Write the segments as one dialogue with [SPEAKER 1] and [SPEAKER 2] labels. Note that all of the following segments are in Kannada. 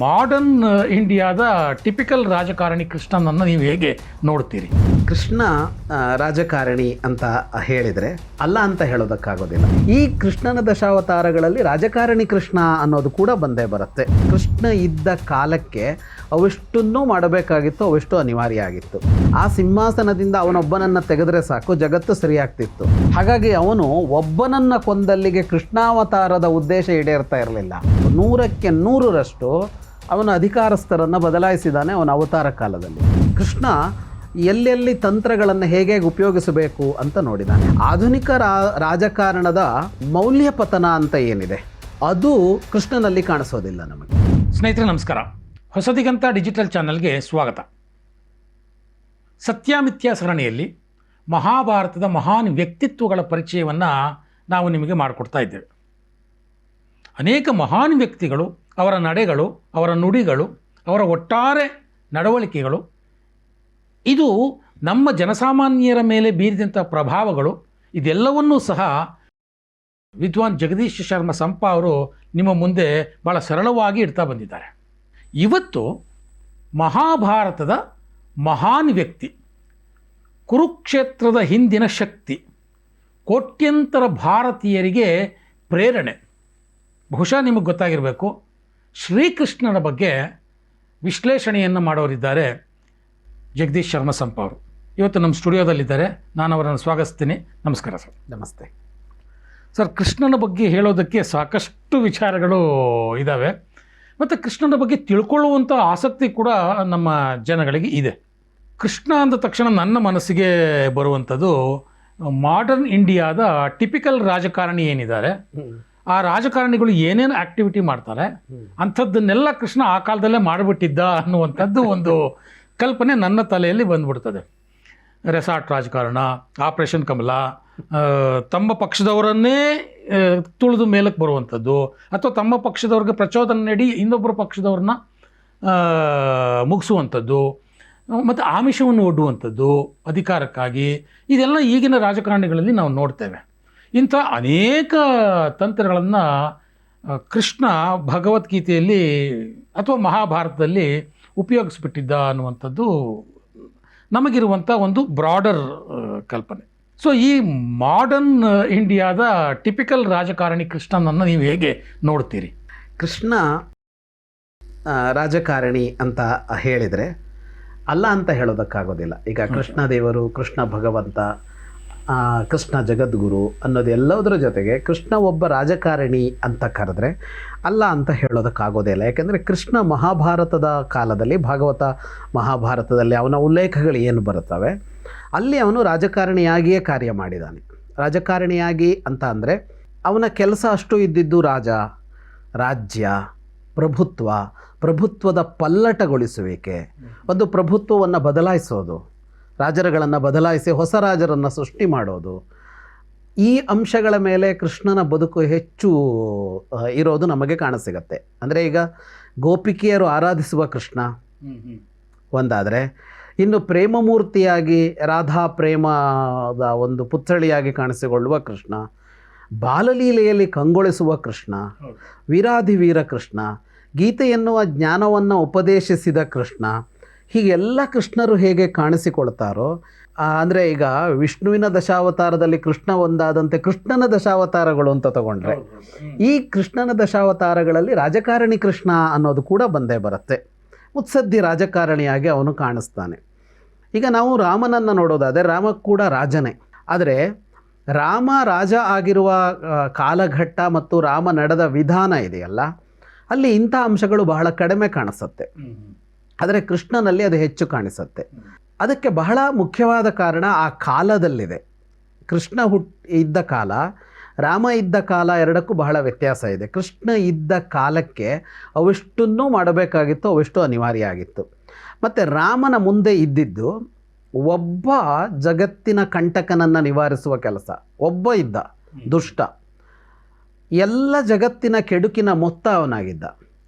[SPEAKER 1] ಮಾಡರ್ನ್ ಇಂಡಿಯಾದ ಟಿಪಿಕಲ್ ರಾಜಕಾರಣಿ ಕೃಷ್ಣನನ್ನು ನೀವು ಹೇಗೆ ನೋಡ್ತೀರಿ?
[SPEAKER 2] ಕೃಷ್ಣ ರಾಜಕಾರಣಿ ಅಂತ ಹೇಳಿದರೆ ಅಲ್ಲ ಅಂತ ಹೇಳೋದಕ್ಕಾಗೋದಿಲ್ಲ. ಈ ಕೃಷ್ಣನ ದಶಾವತಾರಗಳಲ್ಲಿ ರಾಜಕಾರಣಿ ಕೃಷ್ಣ ಅನ್ನೋದು ಕೂಡ ಬಂದೇ ಬರುತ್ತೆ. ಕೃಷ್ಣ ಇದ್ದ ಕಾಲಕ್ಕೆ ಅವೆಷ್ಟನ್ನೂ ಮಾಡಬೇಕಾಗಿತ್ತು, ಅವೆಷ್ಟು ಅನಿವಾರ್ಯ ಆಗಿತ್ತು. ಆ ಸಿಂಹಾಸನದಿಂದ ಅವನೊಬ್ಬನನ್ನು ತೆಗೆದರೆ ಸಾಕು, ಜಗತ್ತು ಸರಿಯಾಗ್ತಿತ್ತು. ಹಾಗಾಗಿ ಅವನು ಒಬ್ಬನನ್ನು ಕೊಂದಲ್ಲಿಗೆ ಕೃಷ್ಣಾವತಾರದ ಉದ್ದೇಶ ಈಡೇರ್ತಾ ಇರಲಿಲ್ಲ. 100ಕ್ಕೆ 100ರಷ್ಟು ಅವನ ಅಧಿಕಾರಸ್ಥರನ್ನು ಬದಲಾಯಿಸಿದ್ದಾನೆ ಅವನ ಅವತಾರ ಕಾಲದಲ್ಲಿ. ಕೃಷ್ಣ ಎಲ್ಲೆಲ್ಲಿ ತಂತ್ರಗಳನ್ನು ಹೇಗೆ ಉಪಯೋಗಿಸಬೇಕು ಅಂತ ನೋಡಿದ್ದಾನೆ. ಆಧುನಿಕ ರಾಜಕಾರಣದ ಮೌಲ್ಯ ಪತನ ಅಂತ ಏನಿದೆ ಅದು ಕೃಷ್ಣನಲ್ಲಿ ಕಾಣಿಸೋದಿಲ್ಲ ನಮಗೆ.
[SPEAKER 1] ಸ್ನೇಹಿತರೆ ನಮಸ್ಕಾರ, ಹೊಸದಿಗಂತ ಡಿಜಿಟಲ್ ಚಾನಲ್ಗೆ ಸ್ವಾಗತ. ಸತ್ಯಮಿಥ್ಯ ಸರಣಿಯಲ್ಲಿ ಮಹಾಭಾರತದ ಮಹಾನ್ ವ್ಯಕ್ತಿತ್ವಗಳ ಪರಿಚಯವನ್ನು ನಾವು ನಿಮಗೆ ಮಾಡಿಕೊಡ್ತಾ ಇದ್ದೇವೆ. ಅನೇಕ ಮಹಾನ್ ವ್ಯಕ್ತಿಗಳು, ಅವರ ನಡೆಗಳು, ಅವರ ನುಡಿಗಳು, ಅವರ ಒಟ್ಟಾರೆ ನಡವಳಿಕೆಗಳು, ಇದು ನಮ್ಮ ಜನಸಾಮಾನ್ಯರ ಮೇಲೆ ಬೀರಿದಂಥ ಪ್ರಭಾವಗಳು, ಇದೆಲ್ಲವನ್ನೂ ಸಹ ವಿದ್ವಾನ್ ಜಗದೀಶ್ ಶರ್ಮ ಸಂಪ ಅವರು ನಿಮ್ಮ ಮುಂದೆ ಭಾಳ ಸರಳವಾಗಿ ಇಡ್ತಾ ಬಂದಿದ್ದಾರೆ. ಇವತ್ತು ಮಹಾಭಾರತದ ಮಹಾನ್ ವ್ಯಕ್ತಿ, ಕುರುಕ್ಷೇತ್ರದ ಹಿಂದಿನ ಶಕ್ತಿ, ಕೋಟ್ಯಂತರ ಭಾರತೀಯರಿಗೆ ಪ್ರೇರಣೆ, ಬಹುಶಃ ನಿಮಗೆ ಗೊತ್ತಾಗಿರಬೇಕು, ಶ್ರೀಕೃಷ್ಣನ ಬಗ್ಗೆ ವಿಶ್ಲೇಷಣೆಯನ್ನು ಮಾಡೋರಿದ್ದಾರೆ ಜಗದೀಶ್ ಶರ್ಮ ಸಂಪ ಅವರು. ಇವತ್ತು ನಮ್ಮ ಸ್ಟುಡಿಯೋದಲ್ಲಿದ್ದಾರೆ, ನಾನು ಅವರನ್ನು ಸ್ವಾಗತಿಸ್ತೀನಿ. ನಮಸ್ಕಾರ ಸರ್.
[SPEAKER 2] ನಮಸ್ತೆ
[SPEAKER 1] ಸರ್. ಕೃಷ್ಣನ ಬಗ್ಗೆ ಹೇಳೋದಕ್ಕೆ ಸಾಕಷ್ಟು ವಿಚಾರಗಳು ಇದ್ದಾವೆ, ಮತ್ತು ಕೃಷ್ಣನ ಬಗ್ಗೆ ತಿಳ್ಕೊಳ್ಳುವಂಥ ಆಸಕ್ತಿ ಕೂಡ ನಮ್ಮ ಜನಗಳಿಗೆ ಇದೆ. ಕೃಷ್ಣ ಅಂದ ತಕ್ಷಣ ನನ್ನ ಮನಸ್ಸಿಗೆ ಬರುವಂಥದ್ದು ಮಾಡರ್ನ್ ಇಂಡಿಯಾದ ಟಿಪಿಕಲ್ ರಾಜಕಾರಣಿ ಏನಿದ್ದಾರೆ, ಆ ರಾಜಕಾರಣಿಗಳು ಏನೇನು ಆ್ಯಕ್ಟಿವಿಟಿ ಮಾಡ್ತಾರೆ ಅಂಥದ್ದನ್ನೆಲ್ಲ ಕೃಷ್ಣ ಆ ಕಾಲದಲ್ಲೇ ಮಾಡಿಬಿಟ್ಟಿದ್ದ ಅನ್ನುವಂಥದ್ದು ಒಂದು ಕಲ್ಪನೆ ನನ್ನ ತಲೆಯಲ್ಲಿ ಬಂದ್ಬಿಡ್ತದೆ. ರೆಸಾರ್ಟ್ ರಾಜಕಾರಣ, ಆಪರೇಷನ್ ಕಮಲ, ತಮ್ಮ ಪಕ್ಷದವರನ್ನೇ ತುಳಿದು ಮೇಲಕ್ಕೆ ಬರುವಂಥದ್ದು, ಅಥವಾ ತಮ್ಮ ಪಕ್ಷದವ್ರಿಗೆ ಪ್ರಚೋದನೆ ನೀಡಿ ಇನ್ನೊಬ್ಬರ ಪಕ್ಷದವ್ರನ್ನ ಮುಗಿಸುವಂಥದ್ದು, ಮತ್ತು ಆಮಿಷವನ್ನು ಒಡ್ಡುವಂಥದ್ದು ಅಧಿಕಾರಕ್ಕಾಗಿ, ಇದೆಲ್ಲ ಈಗಿನ ರಾಜಕಾರಣಿಗಳಲ್ಲಿ ನಾವು ನೋಡ್ತೇವೆ. ಇಂಥ ಅನೇಕ ತಂತ್ರಗಳನ್ನು ಕೃಷ್ಣ ಭಗವದ್ಗೀತೆಯಲ್ಲಿ ಅಥವಾ ಮಹಾಭಾರತದಲ್ಲಿ ಉಪಯೋಗಿಸ್ಬಿಟ್ಟಿದ್ದ ಅನ್ನುವಂಥದ್ದು ನಮಗಿರುವಂಥ ಒಂದು ಬ್ರಾಡರ್ ಕಲ್ಪನೆ. ಸೊ ಈ ಮಾಡರ್ನ್ ಇಂಡಿಯಾದ ಟಿಪಿಕಲ್ ರಾಜಕಾರಣಿ ಕೃಷ್ಣನನ್ನು ನೀವು ಹೇಗೆ ನೋಡ್ತೀರಿ?
[SPEAKER 2] ಕೃಷ್ಣ ರಾಜಕಾರಣಿ ಅಂತ ಹೇಳಿದರೆ ಅಲ್ಲ ಅಂತ ಹೇಳೋದಕ್ಕಾಗೋದಿಲ್ಲ. ಈಗ ಕೃಷ್ಣ ದೇವರು, ಕೃಷ್ಣ ಭಗವಂತ, ಕೃಷ್ಣ ಜಗದ್ಗುರು ಅನ್ನೋದೆಲ್ಲದರ ಜೊತೆಗೆ ಕೃಷ್ಣ ಒಬ್ಬ ರಾಜಕಾರಣಿ ಅಂತ ಕರೆದ್ರೆ ಅಲ್ಲ ಅಂತ ಹೇಳೋದಕ್ಕಾಗೋದೇ ಇಲ್ಲ. ಯಾಕೆಂದರೆ ಕೃಷ್ಣ ಮಹಾಭಾರತದ ಕಾಲದಲ್ಲಿ, ಭಾಗವತ ಮಹಾಭಾರತದಲ್ಲಿ ಅವನ ಉಲ್ಲೇಖಗಳು ಏನು ಬರುತ್ತವೆ ಅಲ್ಲಿ ಅವನು ರಾಜಕಾರಣಿಯಾಗಿಯೇ ಕಾರ್ಯ ಮಾಡಿದ್ದಾನೆ. ರಾಜಕಾರಣಿಯಾಗಿ ಅಂತ ಅಂದರೆ ಅವನ ಕೆಲಸ ಅಷ್ಟು ಇದ್ದಿದ್ದು ರಾಜ್ಯ, ಪ್ರಭುತ್ವದ ಪಲ್ಲಟಗೊಳಿಸುವಿಕೆ, ಒಂದು ಪ್ರಭುತ್ವವನ್ನು ಬದಲಾಯಿಸೋದು, ರಾಜರುಗಳನ್ನು ಬದಲಾಯಿಸಿ ಹೊಸ ರಾಜರನ್ನು ಸೃಷ್ಟಿ ಮಾಡೋದು, ಈ ಅಂಶಗಳ ಮೇಲೆ ಕೃಷ್ಣನ ಬದುಕು ಹೆಚ್ಚು ಇರೋದು ನಮಗೆ ಕಾಣಸಿಗತ್ತೆ. ಅಂದರೆ ಈಗ ಗೋಪಿಕೆಯರು ಆರಾಧಿಸುವ ಕೃಷ್ಣ ಒಂದಾದರೆ, ಇನ್ನು ಪ್ರೇಮಮೂರ್ತಿಯಾಗಿ ರಾಧಾ ಪ್ರೇಮದ ಒಂದು ಪುತ್ಥಳಿಯಾಗಿ ಕಾಣಿಸಿಕೊಳ್ಳುವ ಕೃಷ್ಣ, ಬಾಲಲೀಲೆಯಲ್ಲಿ ಕಂಗೊಳಿಸುವ ಕೃಷ್ಣ, ವೀರಾಧಿವೀರ ಕೃಷ್ಣ, ಗೀತೆ ಎನ್ನುವ ಜ್ಞಾನವನ್ನು ಉಪದೇಶಿಸಿದ ಕೃಷ್ಣ, ಹೀಗೆಲ್ಲ ಕೃಷ್ಣರು ಹೇಗೆ ಕಾಣಿಸಿಕೊಳ್ತಾರೋ, ಅಂದರೆ ಈಗ ವಿಷ್ಣುವಿನ ದಶಾವತಾರದಲ್ಲಿ ಕೃಷ್ಣ ಒಂದಾದಂತೆ ಕೃಷ್ಣನ ದಶಾವತಾರಗಳು ಅಂತ ತಗೊಂಡ್ರೆ, ಈ ಕೃಷ್ಣನ ದಶಾವತಾರಗಳಲ್ಲಿ ರಾಜಕಾರಣಿ ಕೃಷ್ಣ ಅನ್ನೋದು ಕೂಡ ಬಂದೇ ಬರುತ್ತೆ. ಮುತ್ಸದ್ದಿ ರಾಜಕಾರಣಿಯಾಗಿ ಅವನು ಕಾಣಿಸ್ತಾನೆ. ಈಗ ನಾವು ರಾಮನನ್ನು ನೋಡೋದಾದರೆ ರಾಮ ಕೂಡ ರಾಜನೇ. ಆದರೆ ರಾಮ ರಾಜ ಆಗಿರುವ ಕಾಲಘಟ್ಟ ಮತ್ತು ರಾಮ ನಡೆದ ವಿಧಾನ ಇದೆಯಲ್ಲ, ಅಲ್ಲಿ ಇಂಥ ಅಂಶಗಳು ಬಹಳ ಕಡಿಮೆ ಕಾಣಿಸುತ್ತೆ. ಆದರೆ ಕೃಷ್ಣನಲ್ಲಿ ಅದು ಹೆಚ್ಚು ಕಾಣಿಸುತ್ತೆ. ಅದಕ್ಕೆ ಬಹಳ ಮುಖ್ಯವಾದ ಕಾರಣ ಆ ಕಾಲದಲ್ಲಿದೆ. ಕೃಷ್ಣ ಇದ್ದ ಕಾಲ, ರಾಮ ಇದ್ದ ಕಾಲ, ಎರಡಕ್ಕೂ ಬಹಳ ವ್ಯತ್ಯಾಸ ಇದೆ. ಕೃಷ್ಣ ಇದ್ದ ಕಾಲಕ್ಕೆ ಅವೆಷ್ಟನ್ನೂ ಮಾಡಬೇಕಾಗಿತ್ತು, ಅವೆಷ್ಟು ಅನಿವಾರ್ಯ ಆಗಿತ್ತು. ಮತ್ತು ರಾಮನ ಮುಂದೆ ಇದ್ದಿದ್ದು ಒಬ್ಬ ಜಗತ್ತಿನ ಕಂಟಕನನ್ನು ನಿವಾರಿಸುವ ಕೆಲಸ. ಒಬ್ಬ ಇದ್ದ ದುಷ್ಟ, ಎಲ್ಲ ಜಗತ್ತಿನ ಕೆಡುಕಿನ ಮೊತ್ತ ಅವನಾಗಿದ್ದ.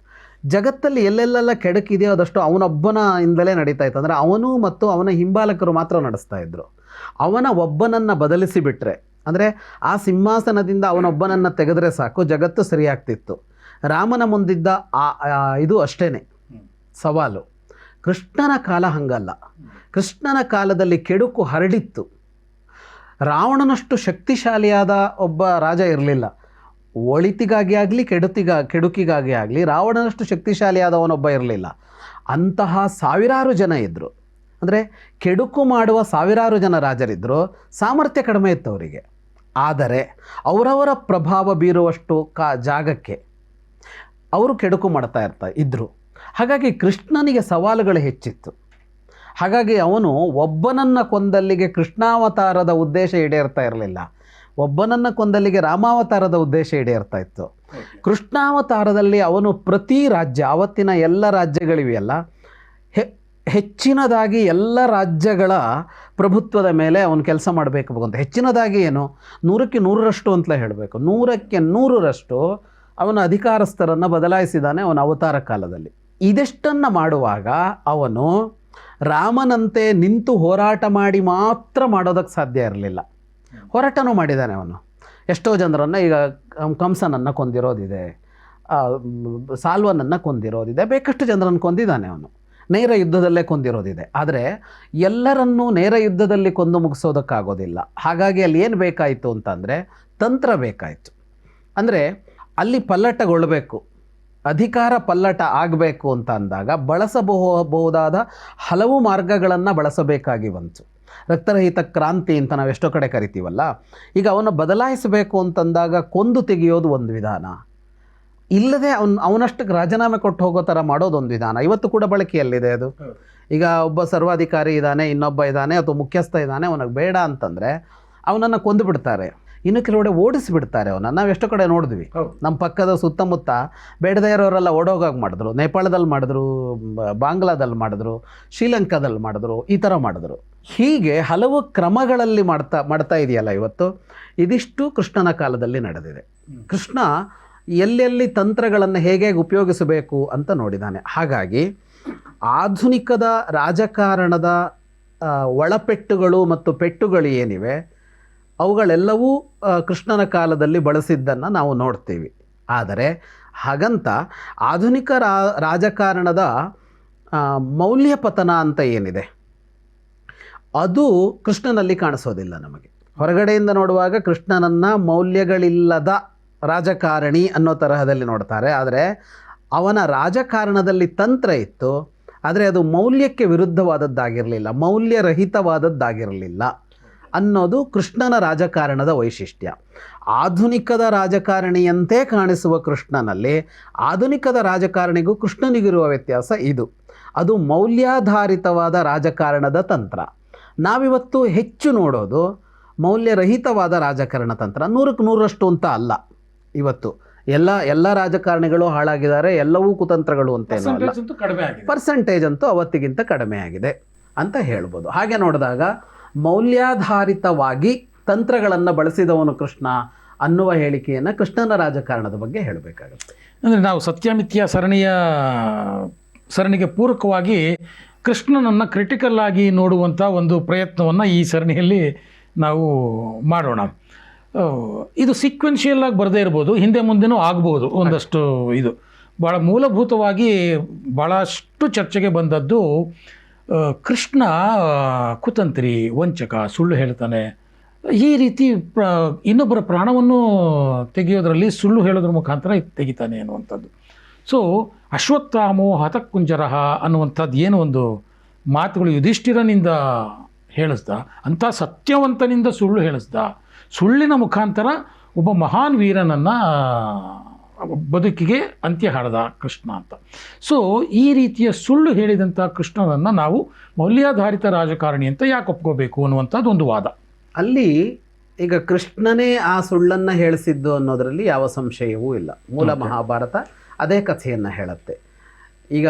[SPEAKER 2] ಜಗತ್ತಲ್ಲಿ ಎಲ್ಲೆಲ್ಲೆಲ್ಲ ಕೆಡುಕಿದೆಯೋ ಅದಷ್ಟು ಅವನೊಬ್ಬನ ಇಂದಲೇ ನಡೀತಾ ಇತ್ತು. ಅಂದರೆ ಅವನು ಮತ್ತು ಅವನ ಹಿಂಬಾಲಕರು ಮಾತ್ರ ನಡೆಸ್ತಾ ಇದ್ದರು. ಅವನ ಒಬ್ಬನನ್ನು ಬದಲಿಸಿಬಿಟ್ರೆ, ಅಂದರೆ ಆ ಸಿಂಹಾಸನದಿಂದ ಅವನೊಬ್ಬನನ್ನು ತೆಗೆದರೆ ಸಾಕು, ಜಗತ್ತು ಸರಿಯಾಗ್ತಿತ್ತು. ರಾಮನ ಮುಂದಿದ್ದ ಇದು ಅಷ್ಟೇ ಸವಾಲು. ಕೃಷ್ಣನ ಕಾಲ ಹಂಗಲ್ಲ. ಕೃಷ್ಣನ ಕಾಲದಲ್ಲಿ ಕೆಡುಕು ಹರಡಿತ್ತು. ರಾವಣನಷ್ಟು ಶಕ್ತಿಶಾಲಿಯಾದ ಒಬ್ಬ ರಾಜ ಇರಲಿಲ್ಲ. ಒಳಿತಿಗಾಗಿ ಆಗಲಿ ಕೆಡುಕಿಗಾಗಿ ಆಗಲಿ ರಾವಣನಷ್ಟು ಶಕ್ತಿಶಾಲಿಯಾದವನೊಬ್ಬ ಇರಲಿಲ್ಲ. ಅಂತಹ ಸಾವಿರಾರು ಜನ ಇದ್ದರು. ಅಂದರೆ ಕೆಡುಕು ಮಾಡುವ ಸಾವಿರಾರು ಜನ ರಾಜರಿದ್ದರು. ಸಾಮರ್ಥ್ಯ ಕಡಿಮೆ ಇತ್ತು ಅವರಿಗೆ. ಆದರೆ ಅವರವರ ಪ್ರಭಾವ ಬೀರುವಷ್ಟು ಜಾಗಕ್ಕೆ ಅವರು ಕೆಡುಕು ಮಾಡ್ತಾ ಇದ್ದರು. ಹಾಗಾಗಿ ಕೃಷ್ಣನಿಗೆ ಸವಾಲುಗಳು ಹೆಚ್ಚಿತ್ತು. ಹಾಗಾಗಿ ಅವನು ಒಬ್ಬನನ್ನು ಕೊಂದಲ್ಲಿಗೆ ಕೃಷ್ಣಾವತಾರದ ಉದ್ದೇಶ ಈಡೇರ್ತಾ ಇರಲಿಲ್ಲ. ಒಬ್ಬನನ್ನು ಕೊಂದಲ್ಲಿಗೆ ರಾಮಾವತಾರದ ಉದ್ದೇಶ ಈಡೇರ್ತಾ ಇತ್ತು. ಕೃಷ್ಣಾವತಾರದಲ್ಲಿ ಅವನು ಪ್ರತಿ ರಾಜ್ಯ, ಆವತ್ತಿನ ಎಲ್ಲ ರಾಜ್ಯಗಳಿವೆಯಲ್ಲ, ಹೆಚ್ಚಿನದಾಗಿ ಎಲ್ಲ ರಾಜ್ಯಗಳ ಪ್ರಭುತ್ವದ ಮೇಲೆ ಅವನು ಕೆಲಸ ಮಾಡಬೇಕು ಅಂತ. ಹೆಚ್ಚಿನದಾಗಿ ಏನು, 100ಕ್ಕೆ 100ರಷ್ಟು ಅಂತಲೇ ಹೇಳಬೇಕು. 100ಕ್ಕೆ 100ರಷ್ಟು ಅವನ ಅಧಿಕಾರಸ್ಥರನ್ನು ಬದಲಾಯಿಸಿದ್ದಾನೆ ಅವನ ಅವತಾರ ಕಾಲದಲ್ಲಿ. ಇದೆಷ್ಟನ್ನು ಮಾಡುವಾಗ ಅವನು ರಾಮನಂತೆ ನಿಂತು ಹೋರಾಟ ಮಾಡಿ ಮಾತ್ರ ಮಾಡೋದಕ್ಕೆ ಸಾಧ್ಯ ಇರಲಿಲ್ಲ. ಹೋರಾಟನೂ ಮಾಡಿದ್ದಾನೆ ಅವನು. ಎಷ್ಟೋ ಜನರನ್ನು, ಈಗ ಕಂಸನನ್ನು ಕೊಂದಿರೋದಿದೆ, ಸಾಲ್ವನನ್ನು ಕೊಂದಿರೋದಿದೆ, ಬೇಕಷ್ಟು ಜನರನ್ನು ಕೊಂದಿದ್ದಾನೆ ಅವನು. ನೇರ ಯುದ್ಧದಲ್ಲೇ ಕೊಂದಿರೋದಿದೆ. ಆದರೆ ಎಲ್ಲರನ್ನೂ ನೇರ ಯುದ್ಧದಲ್ಲಿ ಕೊಂದು ಮುಗಿಸೋದಕ್ಕಾಗೋದಿಲ್ಲ. ಹಾಗಾಗಿ ಅಲ್ಲಿ ಏನು ಬೇಕಾಯಿತು ಅಂತಂದರೆ ತಂತ್ರ ಬೇಕಾಯಿತು. ಅಂದರೆ ಅಲ್ಲಿ ಪಲ್ಲಟಗೊಳ್ಳಬೇಕು, ಅಧಿಕಾರ ಪಲ್ಲಟ ಆಗಬೇಕು ಅಂತ ಅಂದಾಗ ಬಳಸಬಹುದಾದ ಹಲವು ಮಾರ್ಗಗಳನ್ನು ಬಳಸಬೇಕಾಗಿ ಬಂತು. ರಕ್ತರಹಿತ ಕ್ರಾಂತಿ ಅಂತ ನಾವು ಎಷ್ಟೋ ಕಡೆ ಕರಿತೀವಲ್ಲ, ಈಗ ಅವನ್ನ ಬದಲಾಯಿಸಬೇಕು ಅಂತಂದಾಗ ಕೊಂದು ತೆಗೆಯೋದು ಒಂದು ವಿಧಾನ, ಇಲ್ಲದೆ ಅವನಷ್ಟಕ್ಕೆ ರಾಜೀನಾಮೆ ಕೊಟ್ಟು ಹೋಗೋ ಥರ ಮಾಡೋದೊಂದು ವಿಧಾನ. ಇವತ್ತು ಕೂಡ ಬಳಕೆಯಲ್ಲಿದೆ ಅದು. ಈಗ ಒಬ್ಬ ಸರ್ವಾಧಿಕಾರಿ ಇದ್ದಾನೆ, ಇನ್ನೊಬ್ಬ ಇದ್ದಾನೆ, ಅಥವಾ ಮುಖ್ಯಸ್ಥ ಇದ್ದಾನೆ, ಅವನಿಗೆ ಬೇಡ ಅಂತಂದರೆ ಅವನನ್ನು ಕೊಂದು ಬಿಡ್ತಾರೆ. ಇನ್ನು ಕೆಲವೆಡೆ ಓಡಿಸಿಬಿಡ್ತಾರೆ ಅವನನ್ನು. ನಾವು ಎಷ್ಟೋ ಕಡೆ ನೋಡಿದ್ವಿ. ನಮ್ಮ ಪಕ್ಕದ ಸುತ್ತಮುತ್ತ ಬೇಡದೇ ಇರೋರೆಲ್ಲ ಓಡೋಗಾಗಿ ಮಾಡಿದ್ರು. ನೇಪಾಳದಲ್ಲಿ ಮಾಡಿದ್ರು, ಬಾಂಗ್ಲಾದಲ್ಲಿ ಮಾಡಿದ್ರು, ಶ್ರೀಲಂಕಾದಲ್ಲಿ ಮಾಡಿದ್ರು, ಈ ಥರ ಮಾಡಿದ್ರು. ಹೀಗೆ ಹಲವು ಕ್ರಮಗಳಲ್ಲಿ ಮಾಡ್ತಾ ಇದೆಯಲ್ಲ ಇವತ್ತು. ಇದಿಷ್ಟು ಕೃಷ್ಣನ ಕಾಲದಲ್ಲಿ ನಡೆದಿದೆ. ಕೃಷ್ಣ ಎಲ್ಲೆಲ್ಲಿ ತಂತ್ರಗಳನ್ನು ಹೇಗೆ ಉಪಯೋಗಿಸಬೇಕು ಅಂತ ನೋಡಿದ್ದಾನೆ. ಹಾಗಾಗಿ ಆಧುನಿಕದ ರಾಜಕಾರಣದ ಒಳಪೆಟ್ಟುಗಳು ಮತ್ತು ಪೆಟ್ಟುಗಳು ಏನಿವೆ ಅವುಗಳೆಲ್ಲವೂ ಕೃಷ್ಣನ ಕಾಲದಲ್ಲಿ ಬಳಸಿದ್ದನ್ನು ನಾವು ನೋಡ್ತೀವಿ. ಆದರೆ ಹಾಗಂತ ಆಧುನಿಕ ರಾಜಕಾರಣದ ಮೌಲ್ಯ ಪತನ ಅಂತ ಏನಿದೆ ಅದು ಕೃಷ್ಣನಲ್ಲಿ ಕಾಣಿಸೋದಿಲ್ಲ ನಮಗೆ. ಹೊರಗಡೆಯಿಂದ ನೋಡುವಾಗ ಕೃಷ್ಣನನ್ನು ಮೌಲ್ಯಗಳಿಲ್ಲದ ರಾಜಕಾರಣಿ ಅನ್ನೋ ತರಹದಲ್ಲಿ ನೋಡ್ತಾರೆ. ಆದರೆ ಅವನ ರಾಜಕಾರಣದಲ್ಲಿ ತಂತ್ರ ಇತ್ತು, ಆದರೆ ಅದು ಮೌಲ್ಯಕ್ಕೆ ವಿರುದ್ಧವಾದದ್ದಾಗಿರಲಿಲ್ಲ, ಮೌಲ್ಯರಹಿತವಾದದ್ದಾಗಿರಲಿಲ್ಲ ಅನ್ನೋದು ಕೃಷ್ಣನ ರಾಜಕಾರಣದ ವೈಶಿಷ್ಟ್ಯ. ಆಧುನಿಕದ ರಾಜಕಾರಣಿಯಂತೆ ಕಾಣಿಸುವ ಕೃಷ್ಣನಲ್ಲಿ ಆಧುನಿಕದ ರಾಜಕಾರಣಿಗೂ ಕೃಷ್ಣನಿಗಿರುವ ವ್ಯತ್ಯಾಸ ಇದು. ಅದು ಮೌಲ್ಯಾಧಾರಿತವಾದ ರಾಜಕಾರಣದ ತಂತ್ರ. ನಾವಿವತ್ತು ಹೆಚ್ಚು ನೋಡೋದು ಮೌಲ್ಯರಹಿತವಾದ ರಾಜಕಾರಣ ತಂತ್ರ. 100ಕ್ಕೆ 100ರಷ್ಟು ಅಂತ ಅಲ್ಲ. ಇವತ್ತು ಎಲ್ಲ ರಾಜಕಾರಣಿಗಳು ಹಾಳಾಗಿದ್ದಾರೆ, ಎಲ್ಲವೂ ಕುತಂತ್ರಗಳು ಅಂತ ಪರ್ಸೆಂಟೇಜ್ ಅಂತೂ ಅವತ್ತಿಗಿಂತ ಕಡಿಮೆ ಆಗಿದೆ ಅಂತ ಹೇಳ್ಬೋದು. ಹಾಗೆ ನೋಡಿದಾಗ ಮೌಲ್ಯಾಧಾರಿತವಾಗಿ ತಂತ್ರಗಳನ್ನು ಬಳಸಿದವನು ಕೃಷ್ಣ ಅನ್ನುವ ಹೇಳಿಕೆಯನ್ನು ಕೃಷ್ಣನ ರಾಜಕಾರಣದ ಬಗ್ಗೆ ಹೇಳಬೇಕಾಗುತ್ತೆ.
[SPEAKER 1] ಅಂದರೆ ನಾವು ಸತ್ಯಮಿಥ್ಯ ಸರಣಿಗೆ ಪೂರಕವಾಗಿ ಕೃಷ್ಣನನ್ನು ಕ್ರಿಟಿಕಲ್ ಆಗಿ ನೋಡುವಂಥ ಒಂದು ಪ್ರಯತ್ನವನ್ನು ಈ ಸರಣಿಯಲ್ಲಿ ನಾವು ಮಾಡೋಣ. ಇದು ಸೀಕ್ವೆನ್ಷಿಯಲ್ ಆಗಿ ಬರದೇ ಇರ್ಬೋದು, ಹಿಂದೆ ಮುಂದೆನೂ ಆಗ್ಬೋದು. ಒಂದಷ್ಟು ಇದು ಭಾಳ ಮೂಲಭೂತವಾಗಿ ಭಾಳಷ್ಟು ಚರ್ಚೆಗೆ ಬಂದದ್ದು ಕೃಷ್ಣ ಕುತಂತ್ರಿ, ವಂಚಕ, ಸುಳ್ಳು ಹೇಳ್ತಾನೆ, ಈ ರೀತಿ ಇನ್ನೊಬ್ಬರ ಪ್ರಾಣವನ್ನು ತೆಗೆಯೋದ್ರಲ್ಲಿ ಸುಳ್ಳು ಹೇಳೋದ್ರ ಮುಖಾಂತರ ತೆಗಿತಾನೆ ಅನ್ನುವಂಥದ್ದು. ಸೊ ಅಶ್ವತ್ಥಾಮೋ ಹತಕುಂಜರಃ ಅನ್ನುವಂಥದ್ದು ಏನು ಒಂದು ಮಾತುಗಳು ಯುಧಿಷ್ಠಿರನಿಂದ ಹೇಳಿಸ್ದ, ಅಂಥ ಸತ್ಯವಂತನಿಂದ ಸುಳ್ಳು ಹೇಳಿಸ್ದ, ಸುಳ್ಳಿನ ಮುಖಾಂತರ ಒಬ್ಬ ಮಹಾನ್ ವೀರನನ್ನು ಬದುಕಿಗೆ ಅಂತ್ಯ ಹಾಡಿದ ಕೃಷ್ಣ ಅಂತ. ಸೊ ಈ ರೀತಿಯ ಸುಳ್ಳು ಹೇಳಿದಂಥ ಕೃಷ್ಣನನ್ನು ನಾವು ಮೌಲ್ಯಾಧಾರಿತ ರಾಜಕಾರಣಿ ಅಂತ ಯಾಕೆ ಒಪ್ಕೋಬೇಕು ಅನ್ನುವಂಥದ್ದು ಒಂದು ವಾದ.
[SPEAKER 2] ಅಲ್ಲಿ ಈಗ ಕೃಷ್ಣನೇ ಆ ಸುಳ್ಳನ್ನು ಹೇಳಿಸಿದ್ದು ಅನ್ನೋದರಲ್ಲಿ ಯಾವ ಸಂಶಯವೂ ಇಲ್ಲ. ಮೂಲ ಮಹಾಭಾರತ ಅದೇ ಕಥೆಯನ್ನು ಹೇಳುತ್ತೆ. ಈಗ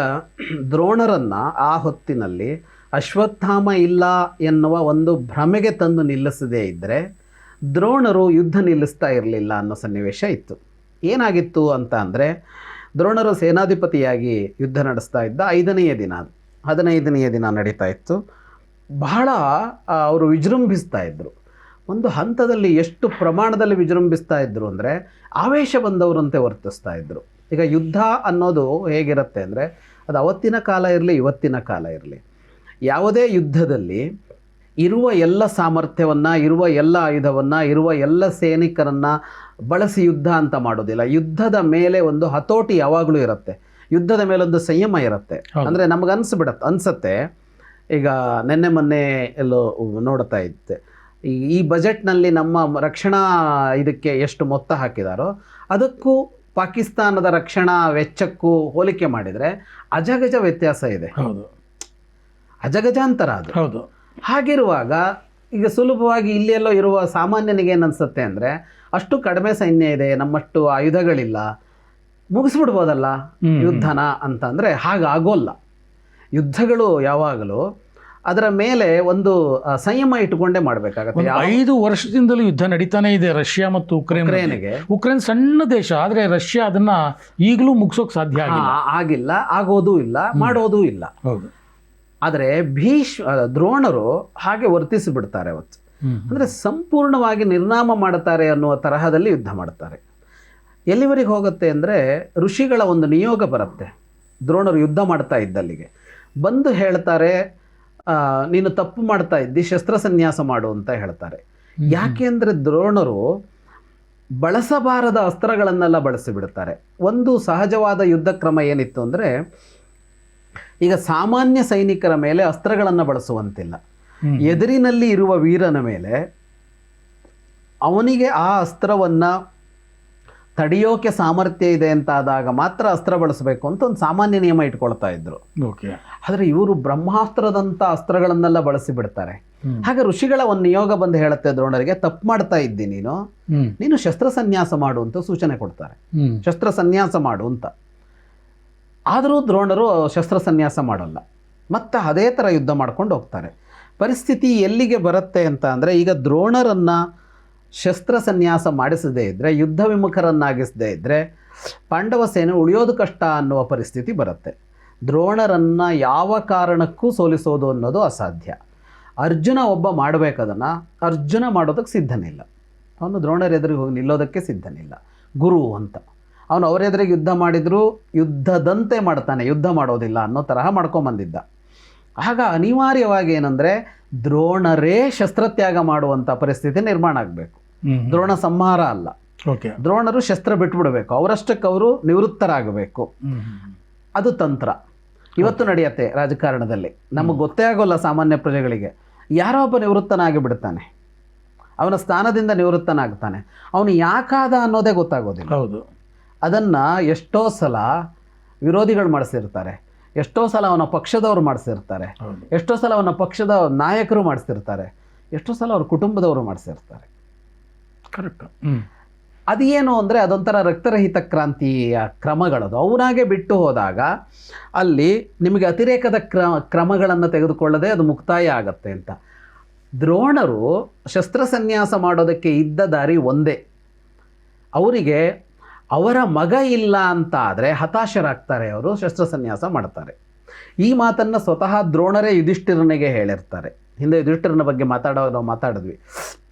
[SPEAKER 2] ದ್ರೋಣರನ್ನು ಆ ಹೊತ್ತಿನಲ್ಲಿ ಅಶ್ವತ್ಥಾಮ ಇಲ್ಲ ಎನ್ನುವ ಒಂದು ಭ್ರಮೆಗೆ ತಂದು ನಿಲ್ಲಿಸದೇ ಇದ್ದರೆ ದ್ರೋಣರು ಯುದ್ಧ ನಿಲ್ಲಿಸ್ತಾ ಇರಲಿಲ್ಲ ಅನ್ನೋ ಸನ್ನಿವೇಶ ಇತ್ತು. ಏನಾಗಿತ್ತು ಅಂತ ಅಂದರೆ, ದ್ರೋಣರು ಸೇನಾಧಿಪತಿಯಾಗಿ ಯುದ್ಧ ನಡೆಸ್ತಾ ಇದ್ದ 15ನೆಯ ದಿನ ನಡೀತಾ ಇತ್ತು. ಬಹಳ ಅವರು ವಿಜೃಂಭಿಸ್ತಾ ಇದ್ದರು. ಒಂದು ಹಂತದಲ್ಲಿ ಎಷ್ಟು ಪ್ರಮಾಣದಲ್ಲಿ ವಿಜೃಂಭಿಸ್ತಾ ಇದ್ದರು ಅಂದರೆ ಆವೇಶ ಬಂದವರಂತೆ ವರ್ತಿಸ್ತಾ ಇದ್ದರು. ಈಗ ಯುದ್ಧ ಅನ್ನೋದು ಹೇಗಿರುತ್ತೆ ಅಂದರೆ, ಅದು ಅವತ್ತಿನ ಕಾಲ ಇರಲಿ ಇವತ್ತಿನ ಕಾಲ ಇರಲಿ, ಯಾವುದೇ ಯುದ್ಧದಲ್ಲಿ ಇರುವ ಎಲ್ಲ ಸಾಮರ್ಥ್ಯವನ್ನು, ಇರುವ ಎಲ್ಲ ಆಯುಧವನ್ನು, ಇರುವ ಎಲ್ಲ ಸೈನಿಕರನ್ನು ಬಳಸಿ ಯುದ್ಧ ಅಂತ ಮಾಡೋದಿಲ್ಲ. ಯುದ್ಧದ ಮೇಲೆ ಒಂದು ಹತೋಟಿ ಯಾವಾಗಲೂ ಇರುತ್ತೆ, ಯುದ್ಧದ ಮೇಲೊಂದು ಸಂಯಮ ಇರುತ್ತೆ. ಅಂದರೆ ನಮಗೆ ಅನಿಸುತ್ತೆ, ಈಗ ನಿನ್ನೆ ಮೊನ್ನೆ ಎಲ್ಲೋ ನೋಡ್ತಾ ಇದ್ದೆ, ಈ ಬಜೆಟ್ನಲ್ಲಿ ನಮ್ಮ ರಕ್ಷಣಾ ಇದಕ್ಕೆ ಎಷ್ಟು ಮೊತ್ತ ಹಾಕಿದಾರೋ ಅದಕ್ಕೂ ಪಾಕಿಸ್ತಾನದ ರಕ್ಷಣಾ ವೆಚ್ಚಕ್ಕೂ ಹೋಲಿಕೆ ಮಾಡಿದರೆ ಅಜಗಜ ವ್ಯತ್ಯಾಸ ಇದೆ.
[SPEAKER 1] ಹೌದು,
[SPEAKER 2] ಅಜಗಜಾಂತರ ಅದು.
[SPEAKER 1] ಹೌದು.
[SPEAKER 2] ಹಾಗಿರುವಾಗ ಈಗ ಸುಲಭವಾಗಿ ಇಲ್ಲೆಲ್ಲೋ ಇರುವ ಸಾಮಾನ್ಯನಿಗೆ ಏನು ಅನಿಸುತ್ತೆ ಅಂದರೆ, ಅಷ್ಟು ಕಡಿಮೆ ಸೈನ್ಯ ಇದೆ, ನಮ್ಮಷ್ಟು ಆಯುಧಗಳಿಲ್ಲ, ಮುಗಿಸ್ಬಿಡ್ಬೋದಲ್ಲ ಯುದ್ಧನ ಅಂತಂದರೆ ಹಾಗಾಗೋಲ್ಲ. ಯುದ್ಧಗಳು ಯಾವಾಗಲೂ ಅದರ ಮೇಲೆ ಒಂದು ಸಂಯಮ ಇಟ್ಟುಕೊಂಡೇ ಮಾಡಬೇಕಾಗತ್ತೆ.
[SPEAKER 1] 5 ವರ್ಷದಿಂದಲೂ ಯುದ್ಧ ನಡೀತಾನೆ ಇದೆ ರಷ್ಯಾ ಮತ್ತು ಉಕ್ರೇನ್ಗೆ. ಉಕ್ರೇನ್ ಸಣ್ಣ ದೇಶ, ಆದರೆ ರಷ್ಯಾ ಅದನ್ನ ಈಗಲೂ ಮುಗಿಸೋಕೆ ಸಾಧ್ಯ
[SPEAKER 2] ಆಗಿಲ್ಲ, ಆಗೋದೂ ಇಲ್ಲ, ಮಾಡೋದೂ ಇಲ್ಲ.
[SPEAKER 1] ಹೌದು.
[SPEAKER 2] ಆದರೆ ದ್ರೋಣರು ಹಾಗೆ ವರ್ತಿಸಿಬಿಡ್ತಾರೆ ಅವತ್ತು. ಅಂದರೆ ಸಂಪೂರ್ಣವಾಗಿ ನಿರ್ನಾಮ ಮಾಡುತ್ತಾರೆ ಅನ್ನುವ ತರಹದಲ್ಲಿ ಯುದ್ಧ ಮಾಡ್ತಾರೆ. ಎಲ್ಲಿವರೆಗೆ ಹೋಗುತ್ತೆ ಅಂದರೆ, ಋಷಿಗಳ ಒಂದು ನಿಯೋಗ ಬರುತ್ತೆ. ದ್ರೋಣರು ಯುದ್ಧ ಮಾಡ್ತಾ ಇದ್ದಲ್ಲಿಗೆ ಬಂದು ಹೇಳ್ತಾರೆ, ನೀನು ತಪ್ಪು ಮಾಡ್ತಾ ಇದ್ದಿ, ಶಸ್ತ್ರಸನ್ಯಾಸ ಮಾಡು ಅಂತ ಹೇಳ್ತಾರೆ. ಯಾಕೆ ಅಂದರೆ ದ್ರೋಣರು ಬಳಸಬಾರದ ಅಸ್ತ್ರಗಳನ್ನೆಲ್ಲ ಬಳಸಿಬಿಡ್ತಾರೆ. ಒಂದು ಸಹಜವಾದ ಯುದ್ಧ ಕ್ರಮ ಏನಿತ್ತು ಅಂದರೆ, ಈಗ ಸಾಮಾನ್ಯ ಸೈನಿಕರ ಮೇಲೆ ಅಸ್ತ್ರಗಳನ್ನು ಬಳಸುವಂತಿಲ್ಲ. ಎದುರಿನಲ್ಲಿ ಇರುವ ವೀರನ ಮೇಲೆ ಅವನಿಗೆ ಆ ಅಸ್ತ್ರವನ್ನು ತಡೆಯೋಕೆ ಸಾಮರ್ಥ್ಯ ಇದೆ ಅಂತಾದಾಗ ಮಾತ್ರ ಅಸ್ತ್ರ ಬಳಸಬೇಕು ಅಂತ ಒಂದು ಸಾಮಾನ್ಯ ನಿಯಮ ಇಟ್ಕೊಳ್ತಾ ಇದ್ರು. ಆದರೆ ಇವರು ಬ್ರಹ್ಮಾಸ್ತ್ರದಂಥ ಅಸ್ತ್ರಗಳನ್ನೆಲ್ಲ ಬಳಸಿ ಬಿಡ್ತಾರೆ. ಹಾಗೆ ಋಷಿಗಳ ಒಂದು ನಿಯೋಗ ಬಂದು ಹೇಳುತ್ತೆ ದ್ರೋಣರಿಗೆ, ತಪ್ಪು ಮಾಡ್ತಾ ಇದ್ದಿ ನೀನು ಶಸ್ತ್ರಸನ್ಯಾಸ ಮಾಡು ಅಂತ ಸೂಚನೆ ಕೊಡ್ತಾರೆ. ಶಸ್ತ್ರಸನ್ಯಾಸ ಮಾಡು ಅಂತ. ಆದರೂ ದ್ರೋಣರು ಶಸ್ತ್ರಸನ್ಯಾಸ ಮಾಡಲ್ಲ, ಮತ್ತೆ ಅದೇ ಥರ ಯುದ್ಧ ಮಾಡ್ಕೊಂಡು ಹೋಗ್ತಾರೆ. ಪರಿಸ್ಥಿತಿ ಎಲ್ಲಿಗೆ ಬರುತ್ತೆ ಅಂತ ಅಂದರೆ, ಈಗ ದ್ರೋಣರನ್ನು ಶಸ್ತ್ರಸನ್ಯಾಸ ಮಾಡಿಸದೇ ಇದ್ದರೆ, ಯುದ್ಧ ವಿಮುಖರನ್ನಾಗಿಸದೇ ಇದ್ದರೆ ಪಾಂಡವ ಸೇನೆ ಉಳಿಯೋದು ಕಷ್ಟ ಅನ್ನುವ ಪರಿಸ್ಥಿತಿ ಬರುತ್ತೆ. ದ್ರೋಣರನ್ನು ಯಾವ ಕಾರಣಕ್ಕೂ ಸೋಲಿಸೋದು ಅನ್ನೋದು ಅಸಾಧ್ಯ. ಅರ್ಜುನ ಒಬ್ಬ ಮಾಡಬೇಕದನ್ನು, ಅರ್ಜುನ ಮಾಡೋದಕ್ಕೆ ಸಿದ್ಧನಿಲ್ಲ. ಅವನು ದ್ರೋಣರ ಎದುರಿಗೆ ಹೋಗಿ ನಿಲ್ಲೋದಕ್ಕೆ ಸಿದ್ಧನಿಲ್ಲ. ಗುರು ಅಂತ ಅವನು ಅವರೆದುರಿಗೆ ಯುದ್ಧ ಮಾಡಿದರೂ ಯುದ್ಧದಂತೆ ಮಾಡ್ತಾನೆ, ಯುದ್ಧ ಮಾಡೋದಿಲ್ಲ ಅನ್ನೋ ತರಹ ಮಾಡ್ಕೊಂಬಂದಿದ್ದ. ಆಗ ಅನಿವಾರ್ಯವಾಗಿ ಏನಂದರೆ, ದ್ರೋಣರೇ ಶಸ್ತ್ರತ್ಯಾಗ ಮಾಡುವಂಥ ಪರಿಸ್ಥಿತಿ ನಿರ್ಮಾಣ ಆಗಬೇಕು. ದ್ರೋಣ ಸಂಹಾರ ಅಲ್ಲ, ದ್ರೋಣರು ಶಸ್ತ್ರ ಬಿಟ್ಬಿಡಬೇಕು, ಅವರಷ್ಟಕ್ಕೆ ಅವರು ನಿವೃತ್ತರಾಗಬೇಕು. ಅದು ತಂತ್ರ ಇವತ್ತು ನಡೆಯುತ್ತೆ ರಾಜಕಾರಣದಲ್ಲಿ. ನಮಗೆ ಗೊತ್ತೇ ಆಗೋಲ್ಲ ಸಾಮಾನ್ಯ ಪ್ರಜೆಗಳಿಗೆ. ಯಾರೋ ಒಬ್ಬ ನಿವೃತ್ತನಾಗಿ ಬಿಡ್ತಾನೆ, ಅವನ ಸ್ಥಾನದಿಂದ ನಿವೃತ್ತನಾಗ್ತಾನೆ, ಅವನು ಯಾಕಾದ ಅನ್ನೋದೇ ಗೊತ್ತಾಗೋದಿಲ್ಲ.
[SPEAKER 1] ಹೌದು.
[SPEAKER 2] ಅದನ್ನು ಎಷ್ಟೋ ಸಲ ವಿರೋಧಿಗಳು ಮಾಡಿಸಿರ್ತಾರೆ, ಎಷ್ಟೋ ಸಲ ಅವನ ಪಕ್ಷದವರು ಮಾಡಿಸಿರ್ತಾರೆ, ಎಷ್ಟೋ ಸಲ ಅವನ ಪಕ್ಷದ ನಾಯಕರು ಮಾಡಿಸ್ತಿರ್ತಾರೆ, ಎಷ್ಟೋ ಸಲ ಅವ್ರ ಕುಟುಂಬದವರು ಮಾಡಿಸಿರ್ತಾರೆ.
[SPEAKER 1] ಕರೆಕ್ಟ್.
[SPEAKER 2] ಅದೇನು ಅಂದರೆ, ಅದೊಂಥರ ರಕ್ತರಹಿತ ಕ್ರಾಂತಿಯ ಕ್ರಮಗಳದು. ಅವನಾಗೆ ಬಿಟ್ಟು ಹೋದಾಗ ಅಲ್ಲಿ ನಿಮಗೆ ಅತಿರೇಕದ ಕ್ರಮಗಳನ್ನು ತೆಗೆದುಕೊಳ್ಳದೆ ಅದು ಮುಕ್ತಾಯ ಆಗತ್ತೆ ಅಂತ. ದ್ರೋಣರು ಶಸ್ತ್ರಸನ್ಯಾಸ ಮಾಡೋದಕ್ಕೆ ಇದ್ದ ದಾರಿ ಒಂದೇ. ಅವರಿಗೆ ಅವರ ಮಗ ಇಲ್ಲ ಅಂತ ಆದರೆ ಹತಾಶರಾಗ್ತಾರೆ, ಅವರು ಶಸ್ತ್ರಸನ್ಯಾಸ ಮಾಡ್ತಾರೆ. ಈ ಮಾತನ್ನು ಸ್ವತಃ ದ್ರೋಣರೇ ಯುಧಿಷ್ಠಿರನಿಗೆ ಹೇಳಿರ್ತಾರೆ. ಹಿಂದೆ ಯುಧಿಷ್ಠಿರನ ಬಗ್ಗೆ ನಾವು ಮಾತಾಡಿದ್ವಿ.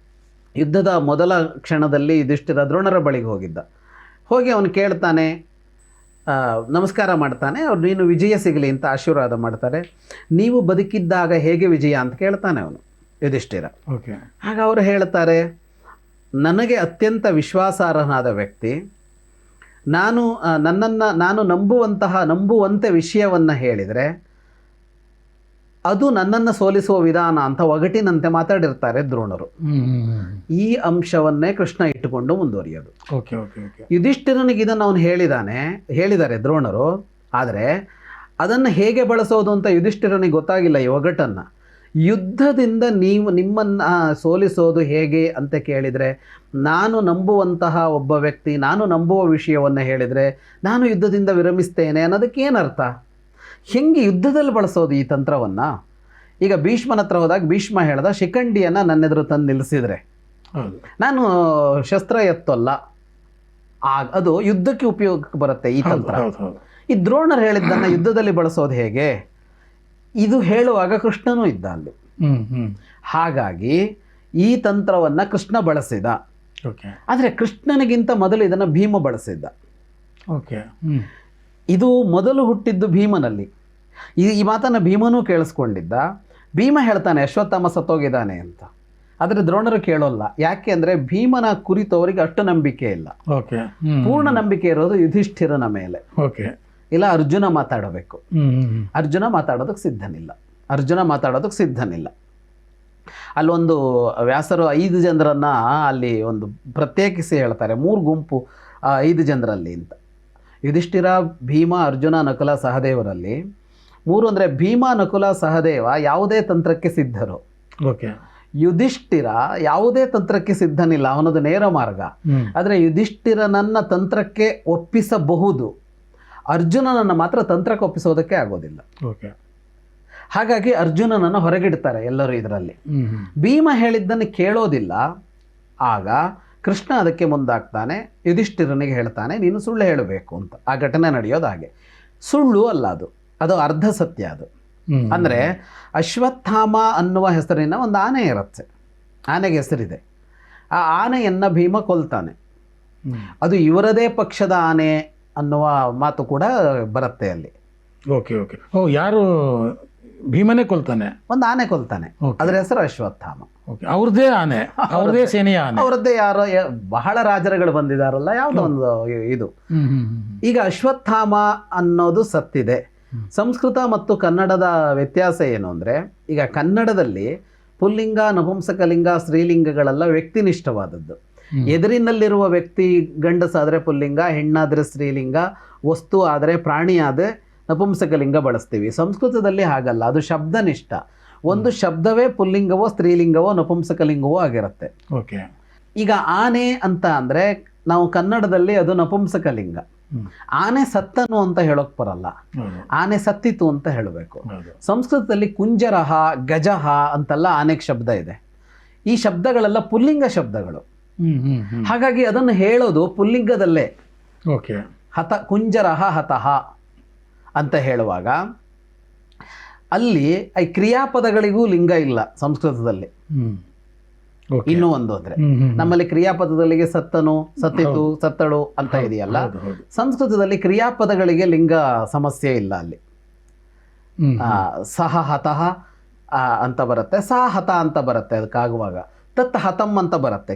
[SPEAKER 2] ಯುದ್ಧದ ಮೊದಲ ಕ್ಷಣದಲ್ಲಿ ಯುಧಿಷ್ಠಿರ ದ್ರೋಣರ ಬಳಿಗೆ ಹೋಗಿ ಅವನು ಕೇಳ್ತಾನೆ, ನಮಸ್ಕಾರ ಮಾಡ್ತಾನೆ. ಅವ್ರು ನೀನು ವಿಜಯ ಸಿಗಲಿ ಅಂತ ಆಶೀರ್ವಾದ ಮಾಡ್ತಾರೆ. ನೀವು ಬದುಕಿದ್ದಾಗ ಹೇಗೆ ವಿಜಯ ಅಂತ ಕೇಳ್ತಾನೆ ಅವನು ಯುಧಿಷ್ಠಿರ. ಆಗ ಅವರು ಹೇಳ್ತಾರೆ, ನನಗೆ ಅತ್ಯಂತ ವಿಶ್ವಾಸಾರ್ಹನಾದ ವ್ಯಕ್ತಿ, ನಾನು ನಂಬುವಂತೆ ವಿಷಯವನ್ನು ಹೇಳಿದರೆ ಅದು ನನ್ನನ್ನು ಸೋಲಿಸುವ ವಿಧಾನ ಅಂತ ಒಗಟಿನಂತೆ ಮಾತಾಡಿರ್ತಾರೆ ದ್ರೋಣರು. ಈ ಅಂಶವನ್ನೇ ಕೃಷ್ಣ ಇಟ್ಟುಕೊಂಡು ಮುಂದುವರಿಯೋದು. ಯುಧಿಷ್ಠಿರನಿಗೆ ಇದನ್ನು ಅವನು ಹೇಳಿದ್ದಾರೆ ದ್ರೋಣರು. ಆದರೆ ಅದನ್ನು ಹೇಗೆ ಬಳಸೋದು ಅಂತ ಯುಧಿಷ್ಠಿರನಿಗೆ ಗೊತ್ತಾಗಿಲ್ಲ ಈ ಒಗಟನ್ನು. ಯುದ್ಧದಿಂದ ನಿಮ್ಮನ್ನು ಸೋಲಿಸೋದು ಹೇಗೆ ಅಂತ ಕೇಳಿದರೆ, ನಾನು ನಂಬುವಂತಹ ಒಬ್ಬ ವ್ಯಕ್ತಿ, ನಾನು ನಂಬುವ ವಿಷಯವನ್ನು ಹೇಳಿದರೆ ನಾನು ಯುದ್ಧದಿಂದ ವಿರಮಿಸ್ತೇನೆ ಅನ್ನೋದಕ್ಕೆ ಏನರ್ಥ? ಹೆಂಗೆ ಯುದ್ಧದಲ್ಲಿ ಬಳಸೋದು ಈ ತಂತ್ರವನ್ನು? ಈಗ ಭೀಷ್ಮನ ಹತ್ರ ಹೋದಾಗ ಭೀಷ್ಮ ಹೇಳ್ದ, ಶಿಖಂಡಿಯನ್ನು ನನ್ನೆದುರು ತಂದು ನಿಲ್ಲಿಸಿದರೆ ನಾನು ಶಸ್ತ್ರ ಎತ್ತಲ್ಲ, ಅದು ಯುದ್ಧಕ್ಕೆ ಉಪಯೋಗಕ್ಕೆ ಬರುತ್ತೆ ಈ ತಂತ್ರ. ಈ ದ್ರೋಣರು ಹೇಳಿದ್ದನ್ನು ಯುದ್ಧದಲ್ಲಿ ಬಳಸೋದು ಹೇಗೆ? ಇದು ಹೇಳುವಾಗ ಕೃಷ್ಣನೂ ಇದ್ದ ಅಲ್ಲಿ. ಹಾಗಾಗಿ ಈ ತಂತ್ರವನ್ನು ಕೃಷ್ಣ ಬಳಸಿದ. ಆದರೆ ಕೃಷ್ಣನಿಗಿಂತ ಮೊದಲು ಇದನ್ನು ಭೀಮ ಬಳಸಿದ್ದ.
[SPEAKER 1] ಓಕೆ.
[SPEAKER 2] ಇದು ಮೊದಲು ಹುಟ್ಟಿದ್ದು ಭೀಮನಲ್ಲಿ. ಈ ಮಾತನ್ನು ಭೀಮನೂ ಕೇಳಿಸ್ಕೊಂಡಿದ್ದ. ಭೀಮ ಹೇಳ್ತಾನೆ ಅಶ್ವತ್ಥಾಮ ಸತ್ತೋಗಿದ್ದಾನೆ ಅಂತ. ಆದರೆ ದ್ರೋಣರು ಕೇಳೋಲ್ಲ. ಯಾಕೆ ಅಂದರೆ ಭೀಮನ ಕುರಿತು ಅವರಿಗೆ ಅಷ್ಟು ನಂಬಿಕೆ ಇಲ್ಲ.
[SPEAKER 1] ಓಕೆ.
[SPEAKER 2] ಪೂರ್ಣ ನಂಬಿಕೆ ಇರೋದು ಯುಧಿಷ್ಠಿರನ ಮೇಲೆ.
[SPEAKER 1] ಓಕೆ.
[SPEAKER 2] ಇಲ್ಲ ಅರ್ಜುನ ಮಾತಾಡಬೇಕು. ಅರ್ಜುನ ಮಾತಾಡೋದಕ್ಕೆ ಸಿದ್ಧನಿಲ್ಲ. ಅಲ್ಲೊಂದು ವ್ಯಾಸರು 5 ಜನರನ್ನು ಅಲ್ಲಿ ಒಂದು ಪ್ರತ್ಯೇಕಿಸಿ ಹೇಳ್ತಾರೆ, 3 ಗುಂಪು 5 ಜನರಲ್ಲಿ ಅಂತ. ಯುಧಿಷ್ಠಿರ, ಭೀಮ, ಅರ್ಜುನ, ನಕುಲ, ಸಹದೇವರಲ್ಲಿ 3 ಅಂದರೆ ಭೀಮ, ನಕುಲ, ಸಹದೇವ ಯಾವುದೇ ತಂತ್ರಕ್ಕೆ ಸಿದ್ಧರು.
[SPEAKER 1] ಓಕೆ.
[SPEAKER 2] ಯುಧಿಷ್ಠಿರ ಯಾವುದೇ ತಂತ್ರಕ್ಕೆ ಸಿದ್ಧನಿಲ್ಲ, ಅವನದು ನೇರ ಮಾರ್ಗ. ಆದರೆ ಯುಧಿಷ್ಠಿರನನ್ನ ತಂತ್ರಕ್ಕೆ ಒಪ್ಪಿಸಬಹುದು, ಅರ್ಜುನನನ್ನು ಮಾತ್ರ ತಂತ್ರಕ್ಕೆ ಒಪ್ಪಿಸೋದಕ್ಕೆ ಆಗೋದಿಲ್ಲ.
[SPEAKER 1] ಓಕೆ.
[SPEAKER 2] ಹಾಗಾಗಿ ಅರ್ಜುನನನ್ನು ಹೊರಗಿಡ್ತಾರೆ ಎಲ್ಲರೂ ಇದರಲ್ಲಿ. ಭೀಮ ಹೇಳಿದ್ದನ್ನು ಕೇಳೋದಿಲ್ಲ. ಆಗ ಕೃಷ್ಣ ಅದಕ್ಕೆ ಮುಂದಾಗ್ತಾನೆ, ಯುಧಿಷ್ಠಿರನಿಗೆ ಹೇಳ್ತಾನೆ ನೀನು ಸುಳ್ಳು ಹೇಳಬೇಕು ಅಂತ. ಆ ಘಟನೆ ನಡೆಯೋದು ಹಾಗೆ. ಸುಳ್ಳು ಅಲ್ಲ ಅದು ಅರ್ಧ ಸತ್ಯ. ಅದು ಅಂದರೆ ಅಶ್ವತ್ಥಾಮ ಅನ್ನುವ ಹೆಸರಿನ ಒಂದು ಆನೆ ಇರುತ್ತೆ. ಆನೆಗೆ ಹೆಸರಿದೆ. ಆ ಆನೆಯನ್ನು ಭೀಮ ಕೊಲ್ತಾನೆ. ಅದು ಇವರದೇ ಪಕ್ಷದ ಆನೆ ಅನ್ನುವ ಮಾತು ಕೂಡ ಬರುತ್ತೆ ಅಲ್ಲಿ.
[SPEAKER 1] ಓಕೆ. ಓಕೆ. ಯಾರು ಭೀಮನೇ ಕೊಲ್ತಾನೆ? ಒಂದು
[SPEAKER 2] ಆನೆ ಕೊಲ್ತಾನೆ. ಅದರ ಹೆಸರು ಅಶ್ವತ್ಥಾಮ.
[SPEAKER 1] ಅವ್ರದ್ದೇ ಆನೆ, ಅವ್ರದ್ದೇ ಸೇನೆಯ ಆನೆ,
[SPEAKER 2] ಅವ್ರದ್ದೇ ಯಾರೋ ಬಹಳ ರಾಜರುಗಳು ಬಂದಿದಾರಲ್ಲ, ಯಾವುದೋ ಒಂದು ಇದು. ಈಗ ಅಶ್ವತ್ಥಾಮ ಅನ್ನೋದು ಸತ್ತಿದೆ. ಸಂಸ್ಕೃತ ಮತ್ತು ಕನ್ನಡದ ವ್ಯತ್ಯಾಸ ಏನು ಅಂದರೆ, ಈಗ ಕನ್ನಡದಲ್ಲಿ ಪುಲ್ಲಿಂಗ, ನಪುಂಸಕಲಿಂಗ, ಸ್ತ್ರೀಲಿಂಗಗಳೆಲ್ಲ ವ್ಯಕ್ತಿನಿಷ್ಠವಾದದ್ದು. ಎದುರಿನಲ್ಲಿರುವ ವ್ಯಕ್ತಿ ಗಂಡಸಾದರೆ ಪುಲ್ಲಿಂಗ, ಹೆಣ್ಣಾದರೆ ಸ್ತ್ರೀಲಿಂಗ, ವಸ್ತು ಆದರೆ ಪ್ರಾಣಿ ಆದರೆ ನಪುಂಸಕಲಿಂಗ ಬಳಸ್ತೀವಿ. ಸಂಸ್ಕೃತದಲ್ಲಿ ಹಾಗಲ್ಲ, ಅದು ಶಬ್ದನಿಷ್ಠ. ಒಂದು ಶಬ್ದವೇ ಪುಲ್ಲಿಂಗವೋ ಸ್ತ್ರೀಲಿಂಗವೋ ನಪುಂಸಕಲಿಂಗವೋ ಆಗಿರುತ್ತೆ.
[SPEAKER 1] ಓಕೆ.
[SPEAKER 2] ಈಗ ಆನೆ ಅಂತ ಅಂದರೆ ನಾವು ಕನ್ನಡದಲ್ಲಿ ಅದು ನಪುಂಸಕಲಿಂಗ. ಆನೆ ಸತ್ತನು ಅಂತ ಹೇಳೋಕ್ ಬರಲ್ಲ, ಆನೆ ಸತ್ತಿತು ಅಂತ ಹೇಳಬೇಕು. ಸಂಸ್ಕೃತದಲ್ಲಿ ಕುಂಜರಹ, ಗಜಹ ಅಂತೆಲ್ಲ ಆನೆಗೆ ಶಬ್ದ ಇದೆ. ಈ ಶಬ್ದಗಳೆಲ್ಲ ಪುಲ್ಲಿಂಗ ಶಬ್ದಗಳು. ಹಾಗಾಗಿ ಅದನ್ನು ಹೇಳೋದು ಪುಲ್ಲಿಂಗದಲ್ಲೇ.
[SPEAKER 1] ಓಕೆ.
[SPEAKER 2] ಕುಂಜರಹ ಹತಃ ಅಂತ ಹೇಳುವಾಗ ಅಲ್ಲಿ ಈ ಕ್ರಿಯಾಪದಗಳಿಗೂ ಲಿಂಗ ಇಲ್ಲ ಸಂಸ್ಕೃತದಲ್ಲಿ. ಇನ್ನೂ ಒಂದು ಅಂದರೆ ನಮ್ಮಲ್ಲಿ ಕ್ರಿಯಾಪದದಲ್ಲಿಗೆ ಸತ್ತನು, ಸತ್ತಿತು, ಸತ್ತಳು ಅಂತ ಇದೆಯಲ್ಲ, ಸಂಸ್ಕೃತದಲ್ಲಿ ಕ್ರಿಯಾಪದಗಳಿಗೆ ಲಿಂಗ ಸಮಸ್ಯೆ ಇಲ್ಲ. ಅಲ್ಲಿ ಸಹ ಹತಃ ಅಂತ ಬರುತ್ತೆ, ಸಹ ಹತ ಅಂತ ಬರುತ್ತೆ ಅದಕ್ಕಾಗುವಾಗ, ತತ್ ಹತಂ ಅಂತ ಬರುತ್ತೆ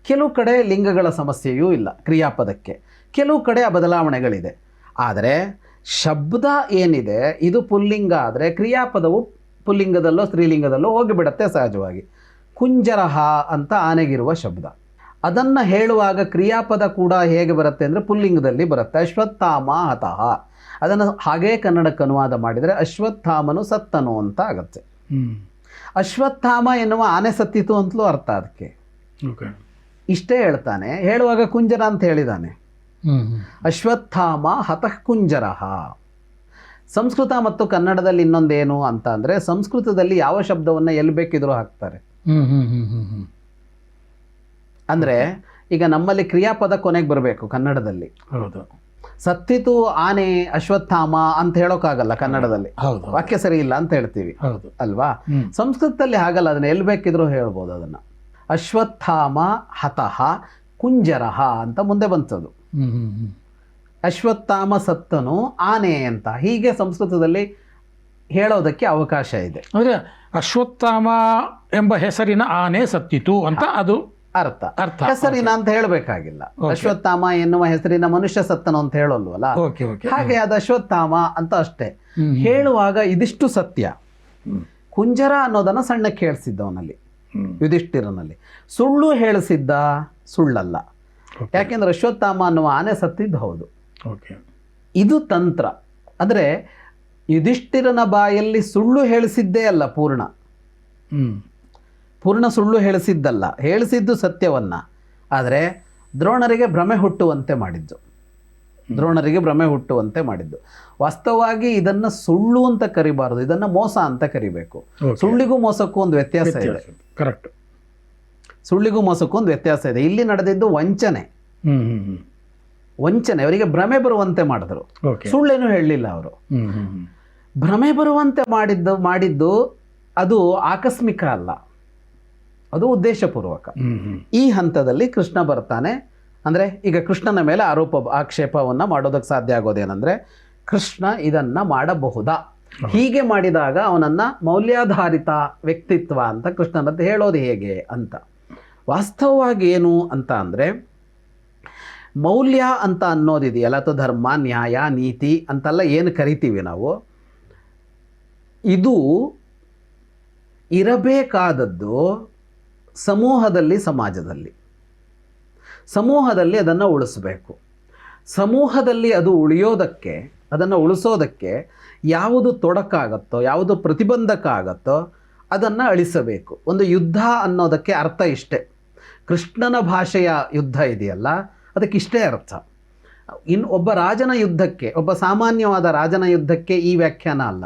[SPEAKER 2] ಕೆಲವು ಕಡೆ ಲಿಂಗಗಳ ಸಮಸ್ಯೆಯೂ ಇಲ್ಲ ಕ್ರಿಯಾಪದಕ್ಕೆ, ಕೆಲವು ಕಡೆ ಆ ಬದಲಾವಣೆಗಳಿದೆ. ಆದರೆ ಶಬ್ದ ಏನಿದೆ ಇದು ಪುಲ್ಲಿಂಗ ಆದರೆ ಕ್ರಿಯಾಪದವು ಪುಲ್ಲಿಂಗದಲ್ಲೋ ಸ್ತ್ರೀಲಿಂಗದಲ್ಲೋ ಹೋಗಿಬಿಡತ್ತೆ ಸಹಜವಾಗಿ. ಕುಂಜರಹ ಅಂತ ಆನೆಗಿರುವ ಶಬ್ದ, ಅದನ್ನು ಹೇಳುವಾಗ ಕ್ರಿಯಾಪದ ಕೂಡ ಹೇಗೆ ಬರುತ್ತೆ ಅಂದರೆ ಪುಲ್ಲಿಂಗದಲ್ಲಿ ಬರುತ್ತೆ. ಅಶ್ವತ್ಥಾಮ ಹತಃ, ಅದನ್ನು ಹಾಗೇ ಕನ್ನಡಕ್ಕೆ ಅನುವಾದ ಮಾಡಿದರೆ ಅಶ್ವತ್ಥಾಮನು ಸತ್ತನು ಅಂತ ಆಗುತ್ತೆ. ಅಶ್ವತ್ಥಾಮ ಎನ್ನುವ ಆನೆ ಸತ್ತಿತು ಅಂತಲೂ ಅರ್ಥ ಅದಕ್ಕೆ. ಇಷ್ಟೇ ಹೇಳ್ತಾನೆ. ಹೇಳುವಾಗ ಕುಂಜರ ಅಂತ ಹೇಳಿದಾನೆ. ಅಶ್ವತ್ಥಾಮ ಹತಃ ಕುಂಜರಹ. ಸಂಸ್ಕೃತ ಮತ್ತು ಕನ್ನಡದಲ್ಲಿ ಇನ್ನೊಂದೇನು ಅಂತ ಅಂದರೆ, ಸಂಸ್ಕೃತದಲ್ಲಿ ಯಾವ ಶಬ್ದವನ್ನು ಎಲ್ಲಿ ಬೇಕಿದ್ರೂ ಹಾಕ್ತಾರೆ. ಅಂದರೆ ಈಗ ನಮ್ಮಲ್ಲಿ ಕ್ರಿಯಾಪದ ಕೊನೆಗೆ ಬರಬೇಕು ಕನ್ನಡದಲ್ಲಿ.
[SPEAKER 1] ಹೌದು.
[SPEAKER 2] ಸತ್ತಿತು ಆನೆ ಅಶ್ವತ್ಥಾಮ ಅಂತ ಹೇಳೋಕ್ಕಾಗಲ್ಲ ಕನ್ನಡದಲ್ಲಿ, ವಾಕ್ಯ ಸರಿ ಇಲ್ಲ ಅಂತ ಹೇಳ್ತೀವಿ ಅಲ್ವಾ. ಸಂಸ್ಕೃತದಲ್ಲಿ ಹಾಗಲ್ಲ, ಅದನ್ನ ಎಲ್ಲಿ ಬೇಕಿದ್ರೂ ಹೇಳ್ಬೋದು. ಅದನ್ನ ಅಶ್ವತ್ಥಾಮ ಹತಃ ಕುಂಜರಹ ಅಂತ ಮುಂದೆ ಬಂತದು. ಅಶ್ವತ್ಥಾಮ ಸತ್ತನು ಆನೆ ಅಂತ ಹೀಗೆ ಸಂಸ್ಕೃತದಲ್ಲಿ ಹೇಳೋದಕ್ಕೆ ಅವಕಾಶ ಇದೆ.
[SPEAKER 1] ಅಂದರೆ ಅಶ್ವತ್ಥಾಮ ಎಂಬ ಹೆಸರಿನ ಆನೆ ಸತ್ತಿತು ಅಂತ ಅದು
[SPEAKER 2] ಅರ್ಥ. ಹೆಸರಿನ ಅಂತ ಹೇಳಬೇಕಾಗಿಲ್ಲ. ಅಶ್ವತ್ಥಾಮ ಎನ್ನುವ ಹೆಸರಿನ ಮನುಷ್ಯ ಸತ್ತನು ಅಂತ ಹೇಳೋಲ್ವಲ್ಲ, ಹಾಗೆ ಅದು ಅಶ್ವತ್ಥಾಮ ಅಂತ ಅಷ್ಟೇ. ಹೇಳುವಾಗ ಇದಿಷ್ಟು ಸತ್ಯ. ಕುಂಜರ ಅನ್ನೋದನ್ನ ಸಣ್ಣಕ್ಕೆ ಹೇಳಿಸಿದ್ದವನಲ್ಲಿ ಯುಧಿಷ್ಠಿರನಲ್ಲಿ. ಸುಳ್ಳು ಹೇಳಿಸಿದ್ದ ಸುಳ್ಳಲ್ಲ. ಯಾಕೆಂದ್ರೆ ಅಶ್ವತ್ಥಾಮ ಅನ್ನುವ ಆನೆ ಸತ್ತಿದ್ದು ಹೌದು. ಇದು ತಂತ್ರ. ಅಂದರೆ ಯುಧಿಷ್ಠಿರನ ಬಾಯಲ್ಲಿ ಸುಳ್ಳು ಹೇಳಿಸಿದ್ದೇ ಅಲ್ಲ, ಪೂರ್ಣ ಸುಳ್ಳು ಹೇಳಿಸಿದ್ದಲ್ಲ, ಹೇಳಿಸಿದ್ದು ಸತ್ಯವನ್ನ. ಆದರೆ ದ್ರೋಣರಿಗೆ ಭ್ರಮೆ ಹುಟ್ಟುವಂತೆ ಮಾಡಿದ್ದು. ವಾಸ್ತವವಾಗಿ ಇದನ್ನು ಸುಳ್ಳು ಅಂತ ಕರಿಬಾರದು, ಇದನ್ನು ಮೋಸ ಅಂತ ಕರಿಬೇಕು. ಸುಳ್ಳಿಗೂ ಮೋಸಕ್ಕೂ ಒಂದು ವ್ಯತ್ಯಾಸ ಇದೆ.
[SPEAKER 1] ಕರೆಕ್ಟ್.
[SPEAKER 2] ಸುಳ್ಳಿಗೂ ಮೋಸಕ್ಕೂ ಒಂದು ವ್ಯತ್ಯಾಸ ಇದೆ. ಇಲ್ಲಿ ನಡೆದಿದ್ದು ವಂಚನೆ. ಅವರಿಗೆ ಭ್ರಮೆ ಬರುವಂತೆ ಮಾಡಿದ್ರು, ಸುಳ್ಳೇನು ಹೇಳಲಿಲ್ಲ ಅವರು. ಭ್ರಮೆ ಬರುವಂತೆ ಮಾಡಿದ್ದು ಅದು ಆಕಸ್ಮಿಕ ಅಲ್ಲ, ಅದು ಉದ್ದೇಶಪೂರ್ವಕ. ಈ ಹಂತದಲ್ಲಿ ಕೃಷ್ಣ ಬರ್ತಾನೆ, ಅಂದರೆ ಈಗ ಕೃಷ್ಣನ ಮೇಲೆ ಆಕ್ಷೇಪವನ್ನು ಮಾಡೋದಕ್ಕೆ ಸಾಧ್ಯ ಆಗೋದೇನೆಂದರೆ ಕೃಷ್ಣ ಇದನ್ನು ಮಾಡಬಹುದಾ, ಹೀಗೆ ಮಾಡಿದಾಗ ಅವನನ್ನು ಮೌಲ್ಯಾಧಾರಿತ ವ್ಯಕ್ತಿತ್ವ ಅಂತ ಕೃಷ್ಣನದ್ದು ಹೇಳೋದು ಹೇಗೆ ಅಂತ. ವಾಸ್ತವವಾಗಿ ಏನು ಅಂತ ಅಂದರೆ ಮೌಲ್ಯ ಅಂತ ಅನ್ನೋದಿದೆಯಲ್ಲ, ಅಥವಾ ಧರ್ಮ, ನ್ಯಾಯ, ನೀತಿ ಅಂತೆಲ್ಲ ಏನು ಕರಿತೀವಿ ನಾವು, ಇದು ಇರಬೇಕಾದದ್ದು ಸಮೂಹದಲ್ಲಿ, ಸಮೂಹದಲ್ಲಿ ಅದನ್ನು ಉಳಿಸಬೇಕು. ಸಮೂಹದಲ್ಲಿ ಅದು ಉಳಿಯೋದಕ್ಕೆ, ಅದನ್ನು ಉಳಿಸೋದಕ್ಕೆ ಯಾವುದು ತೊಡಕಾಗತ್ತೋ, ಯಾವುದು ಪ್ರತಿಬಂಧಕ ಆಗತ್ತೋ ಅದನ್ನು ಅಳಿಸಬೇಕು. ಒಂದು ಯುದ್ಧ ಅನ್ನೋದಕ್ಕೆ ಅರ್ಥ ಇಷ್ಟೇ. ಕೃಷ್ಣನ ಭಾಷೆಯ ಯುದ್ಧ ಇದೆಯಲ್ಲ ಅದಕ್ಕೆ ಇಷ್ಟೇ ಅರ್ಥ. ಒಬ್ಬ ರಾಜನ ಯುದ್ಧಕ್ಕೆ, ಒಬ್ಬ ಸಾಮಾನ್ಯವಾದ ರಾಜನ ಯುದ್ಧಕ್ಕೆ ಈ ವ್ಯಾಖ್ಯಾನ ಅಲ್ಲ.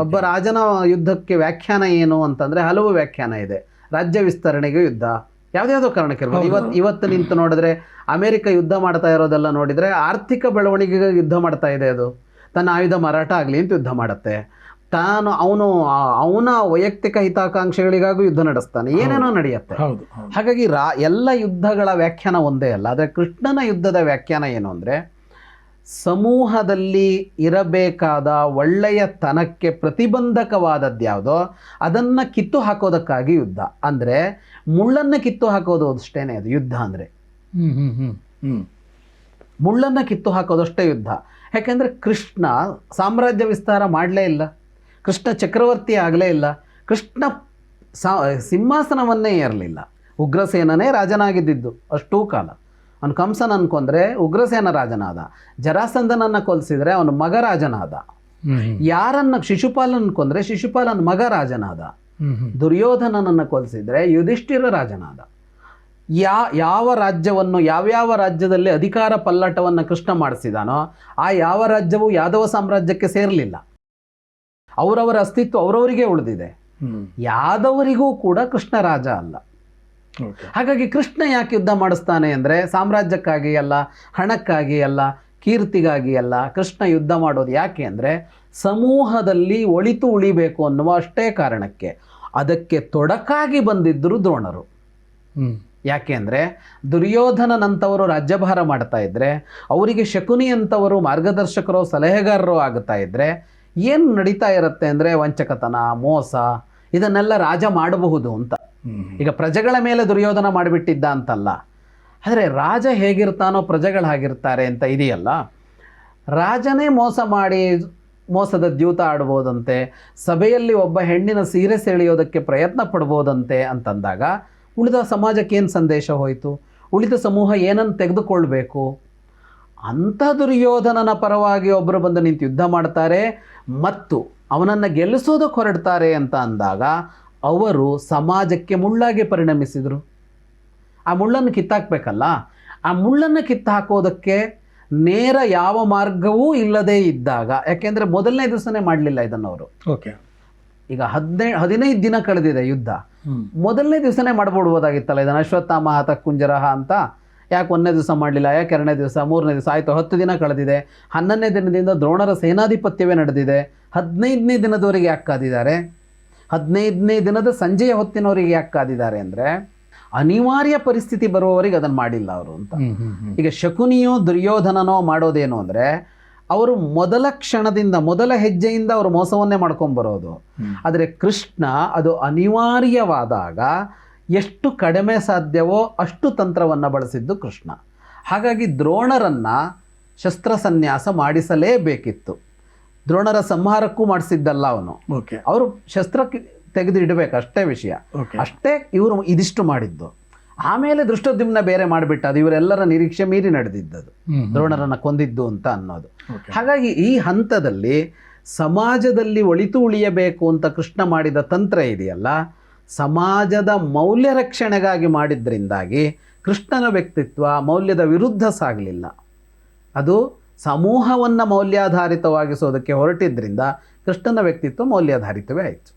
[SPEAKER 2] ಒಬ್ಬ ರಾಜನ ಯುದ್ಧಕ್ಕೆ ವ್ಯಾಖ್ಯಾನ ಏನು ಅಂತಂದರೆ ಹಲವು ವ್ಯಾಖ್ಯಾನ ಇದೆ. ರಾಜ್ಯ ವಿಸ್ತರಣೆಗೆ ಯುದ್ಧ, ಯಾವುದ್ಯಾವುದೋ ಕಾರಣಕ್ಕೆ ಇರ್ಬೋದು. ಇವತ್ತು ನಿಂತು ನೋಡಿದ್ರೆ ಅಮೆರಿಕ ಯುದ್ಧ ಮಾಡ್ತಾ ಇರೋದೆಲ್ಲ ನೋಡಿದರೆ ಆರ್ಥಿಕ ಬೆಳವಣಿಗೆಗೆ ಯುದ್ಧ ಮಾಡ್ತಾ ಇದೆ. ಅದು ತನ್ನ ಆಯುಧ ಮಾರಾಟ ಆಗಲಿ ಅಂತ ಯುದ್ಧ ಮಾಡುತ್ತೆ. ಅವನ ವೈಯಕ್ತಿಕ ಹಿತಾಕಾಂಕ್ಷೆಗಳಿಗಾಗೂ ಯುದ್ಧ ನಡೆಸ್ತಾನೆ, ಏನೇನೋ ನಡೆಯುತ್ತೆ. ಹಾಗಾಗಿ ಎಲ್ಲ ಯುದ್ಧಗಳ ವ್ಯಾಖ್ಯಾನ ಒಂದೇ ಅಲ್ಲ. ಆದರೆ ಕೃಷ್ಣನ ಯುದ್ಧದ ವ್ಯಾಖ್ಯಾನ ಏನು ಅಂದರೆ ಸಮೂಹದಲ್ಲಿ ಇರಬೇಕಾದ ಒಳ್ಳೆಯ ತನಕ್ಕೆ ಪ್ರತಿಬಂಧಕವಾದದ್ದು ಯಾವುದೋ ಅದನ್ನು ಕಿತ್ತು ಹಾಕೋದಕ್ಕಾಗಿ ಯುದ್ಧ. ಅಂದರೆ ಮುಳ್ಳನ್ನು ಕಿತ್ತು ಹಾಕೋದು ಅಷ್ಟೇ ಅದು ಯುದ್ಧ. ಅಂದರೆ ಮುಳ್ಳನ್ನು ಕಿತ್ತು ಹಾಕೋದಷ್ಟೇ ಯುದ್ಧ. ಯಾಕೆಂದರೆ ಕೃಷ್ಣ ಸಾಮ್ರಾಜ್ಯ ವಿಸ್ತಾರ ಮಾಡಲೇ ಇಲ್ಲ, ಕೃಷ್ಣ ಚಕ್ರವರ್ತಿ ಆಗಲೇ ಇಲ್ಲ, ಕೃಷ್ಣ ಸಿಂಹಾಸನವನ್ನೇ ಏರಲಿಲ್ಲ. ಉಗ್ರಸೇನನೇ ರಾಜನಾಗಿದ್ದಿದ್ದು ಅಷ್ಟೂ ಕಾಲ. ಅವನು ಕಂಸನ ಅನ್ಕೊಂಡ್ರೆ ಉಗ್ರಸೇನ ರಾಜನಾದ, ಜರಾಸಂಧನನ್ನು ಕೊಲಿಸಿದರೆ ಅವನ ಮಗ ರಾಜನಾದ, ಯಾರನ್ನ ಶಿಶುಪಾಲನ ಅನ್ಕೊಂಡ್ರೆ ಶಿಶುಪಾಲನ ಮಗ ರಾಜನಾದ, ದುರ್ಯೋಧನನನ್ನು ಕೊಲಿಸಿದರೆ ಯುಧಿಷ್ಠಿರ ರಾಜನಾದ. ಯಾವ ರಾಜ್ಯವನ್ನು, ಯಾವ್ಯಾವ ರಾಜ್ಯದಲ್ಲಿ ಅಧಿಕಾರ ಪಲ್ಲಟವನ್ನು ಕೃಷ್ಣ ಮಾಡಿಸಿದಾನೋ ಆ ಯಾವ ರಾಜ್ಯವು ಯಾದವ ಸಾಮ್ರಾಜ್ಯಕ್ಕೆ ಸೇರಲಿಲ್ಲ. ಅವರವರ ಅಸ್ತಿತ್ವ ಅವರವರಿಗೆ ಉಳಿದಿದೆ. ಯಾದವರಿಗೂ ಕೂಡ ಕೃಷ್ಣ ರಾಜ ಅಲ್ಲ. ಹಾಗಾಗಿ ಕೃಷ್ಣ ಯಾಕೆ ಯುದ್ಧ ಮಾಡಿಸ್ತಾನೆ ಅಂದರೆ ಸಾಮ್ರಾಜ್ಯಕ್ಕಾಗಿ ಅಲ್ಲ, ಹಣಕ್ಕಾಗಿ ಅಲ್ಲ, ಕೀರ್ತಿಗಾಗಿ ಅಲ್ಲ. ಕೃಷ್ಣ ಯುದ್ಧ ಮಾಡೋದು ಯಾಕೆ ಅಂದರೆ ಸಮೂಹದಲ್ಲಿ ಒಳಿತು ಉಳಿಬೇಕು ಅನ್ನುವ ಅಷ್ಟೇ ಕಾರಣಕ್ಕೆ. ಅದಕ್ಕೆ ತೊಡಕಾಗಿ ಬಂದಿದ್ದರು ದ್ರೋಣರು. ಯಾಕೆ ಅಂದರೆ ದುರ್ಯೋಧನನಂಥವರು ರಾಜ್ಯಭಾರ ಮಾಡ್ತಾ ಇದ್ದರೆ, ಅವರಿಗೆ ಶಕುನಿ ಅಂಥವರು ಮಾರ್ಗದರ್ಶಕರು, ಸಲಹೆಗಾರರು ಆಗುತ್ತಾ ಇದ್ದರೆ ಏನು ನಡೀತಾ ಇರುತ್ತೆ ಅಂದರೆ ವಂಚಕತನ, ಮೋಸ, ಇದನ್ನೆಲ್ಲ ರಾಜ ಮಾಡಬಹುದು ಅಂತ. ಈಗ ಪ್ರಜೆಗಳ ಮೇಲೆ ದುರ್ಯೋಧನ ಮಾಡಿಬಿಟ್ಟಿದ್ದ ಅಂತಲ್ಲ, ಆದರೆ ರಾಜ ಹೇಗಿರ್ತಾನೋ ಪ್ರಜೆಗಳು ಹಾಗಿರ್ತಾರೆ ಅಂತ ಇದೆಯಲ್ಲ. ರಾಜನೇ ಮೋಸ ಮಾಡಿ ಮೋಸದ ದ್ಯೂತ ಆಡ್ಬೋದಂತೆ, ಸಭೆಯಲ್ಲಿ ಒಬ್ಬ ಹೆಣ್ಣಿನ ಸೀರೆ ಸೆಳೆಯೋದಕ್ಕೆ ಪ್ರಯತ್ನ ಪಡ್ಬೋದಂತೆ ಅಂತಂದಾಗ ಉಳಿದ ಸಮಾಜಕ್ಕೆ ಏನು ಸಂದೇಶ ಹೋಯಿತು? ಉಳಿದ ಸಮೂಹ ಏನನ್ನು ತೆಗೆದುಕೊಳ್ಬೇಕು? ಅಂಥ ದುರ್ಯೋಧನನ ಪರವಾಗಿ ಒಬ್ಬರು ಬಂದು ನಿಂತು ಯುದ್ಧ ಮಾಡ್ತಾರೆ ಮತ್ತು ಅವನನ್ನು ಗೆಲ್ಲಿಸೋದಕ್ಕೆ ಹೊರಡ್ತಾರೆ ಅಂತ ಅಂದಾಗ ಅವರು ಸಮಾಜಕ್ಕೆ ಮುಳ್ಳಾಗಿ ಪರಿಣಮಿಸಿದರು. ಆ ಮುಳ್ಳನ್ನು ಕಿತ್ತಾಕಬೇಕಲ್ಲ. ಆ ಮುಳ್ಳನ್ನು ಕಿತ್ತಾಕೋದಕ್ಕೆ ನೇರ ಯಾವ ಮಾರ್ಗವೂ ಇಲ್ಲದೇ ಇದ್ದಾಗ, ಯಾಕೆಂದರೆ ಮೊದಲನೇ ದಿವಸನೇ ಮಾಡಲಿಲ್ಲ ಇದನ್ನು ಅವರು. ಈಗ 15 ದಿನ ಕಳೆದಿದೆ ಯುದ್ಧ. ಮೊದಲನೇ ದಿವಸನೇ ಮಾಡ್ಬಿಡ್ಬೋದಾಗಿತ್ತಲ್ಲ ಇದನ್ನು. ಅಶ್ವತ್ಥಾಮ ಹತ ಕುಂಜರಹ ಅಂತ ಯಾಕೆ 1ನೇ ದಿವಸ ಮಾಡಲಿಲ್ಲ, ಯಾಕೆ 2ನೇ ದಿವಸ, 3ನೇ ದಿವಸ ಆಯಿತು. 10 ದಿನ ಕಳೆದಿದೆ. 11ನೇ ದಿನದಿಂದ ದ್ರೋಣರ ಸೇನಾಧಿಪತ್ಯವೇ ನಡೆದಿದೆ. 15ನೇ ದಿನದವರೆಗೆ ಯಾಕೆ ಕಾದಿದ್ದಾರೆ? 15ನೇ ದಿನದ ಸಂಜೆಯ ಹೊತ್ತಿನವರಿಗೆ ಯಾಕೆ ಕಾದಿದ್ದಾರೆ ಅಂದರೆ ಅನಿವಾರ್ಯ ಪರಿಸ್ಥಿತಿ ಬರುವವರಿಗೆ ಅದನ್ನು ಮಾಡಿಲ್ಲ ಅವರು ಅಂತ. ಈಗ ಶಕುನಿಯೋ ದುರ್ಯೋಧನನೋ ಮಾಡೋದೇನು ಅಂದರೆ ಅವರು ಮೊದಲ ಕ್ಷಣದಿಂದ, ಮೊದಲ ಹೆಜ್ಜೆಯಿಂದ ಅವರು ಮೋಸವನ್ನೇ ಮಾಡ್ಕೊಂಬರೋದು. ಆದರೆ ಕೃಷ್ಣ ಅದು ಅನಿವಾರ್ಯವಾದಾಗ ಎಷ್ಟು ಕಡಿಮೆ ಸಾಧ್ಯವೋ ಅಷ್ಟು ತಂತ್ರವನ್ನು ಬಳಸಿದ್ದು ಕೃಷ್ಣ. ಹಾಗಾಗಿ ದ್ರೋಣರನ್ನು ಶಸ್ತ್ರಸನ್ಯಾಸ ಮಾಡಿಸಲೇಬೇಕಿತ್ತು. ದ್ರೋಣರ ಸಂಹಾರಕ್ಕೂ ಮಾಡಿಸಿದ್ದಲ್ಲ ಅವನು. ಅವರು ಶಸ್ತ್ರ ತೆಗೆದು ಇಡಬೇಕು ಅಷ್ಟೇ ವಿಷಯ. ಅಷ್ಟೇ ಇವರು ಇದಿಷ್ಟು ಮಾಡಿದ್ದು. ಆಮೇಲೆ ದೃಷ್ಟದ್ಯುಮ್ನ ಬೇರೆ ಮಾಡಿಬಿಟ್ಟು ಅದು ಇವರೆಲ್ಲರ ನಿರೀಕ್ಷೆ ಮೀರಿ ನಡೆದಿದ್ದದು, ದ್ರೋಣರನ್ನು ಕೊಂದಿದ್ದು ಅಂತ ಅನ್ನೋದು. ಹಾಗಾಗಿ ಈ ಹಂತದಲ್ಲಿ ಸಮಾಜದಲ್ಲಿ ಒಳಿತು ಉಳಿಯಬೇಕು ಅಂತ ಕೃಷ್ಣ ಮಾಡಿದ ತಂತ್ರ ಇದೆಯಲ್ಲ, ಸಮಾಜದ ಮೌಲ್ಯ ರಕ್ಷಣೆಗಾಗಿ ಮಾಡಿದ್ರಿಂದಾಗಿ ಕೃಷ್ಣನ ವ್ಯಕ್ತಿತ್ವ ಮೌಲ್ಯದ ವಿರುದ್ಧ ಸಾಗಲಿಲ್ಲ. ಅದು ಸಮೂಹವನ್ನು ಮೌಲ್ಯಾಧಾರಿತವಾಗಿಸೋದಕ್ಕೆ ಹೊರಟಿದ್ದರಿಂದ ಕೃಷ್ಣನ ವ್ಯಕ್ತಿತ್ವ ಮೌಲ್ಯಾಧಾರಿತವೇ ಆಯಿತು.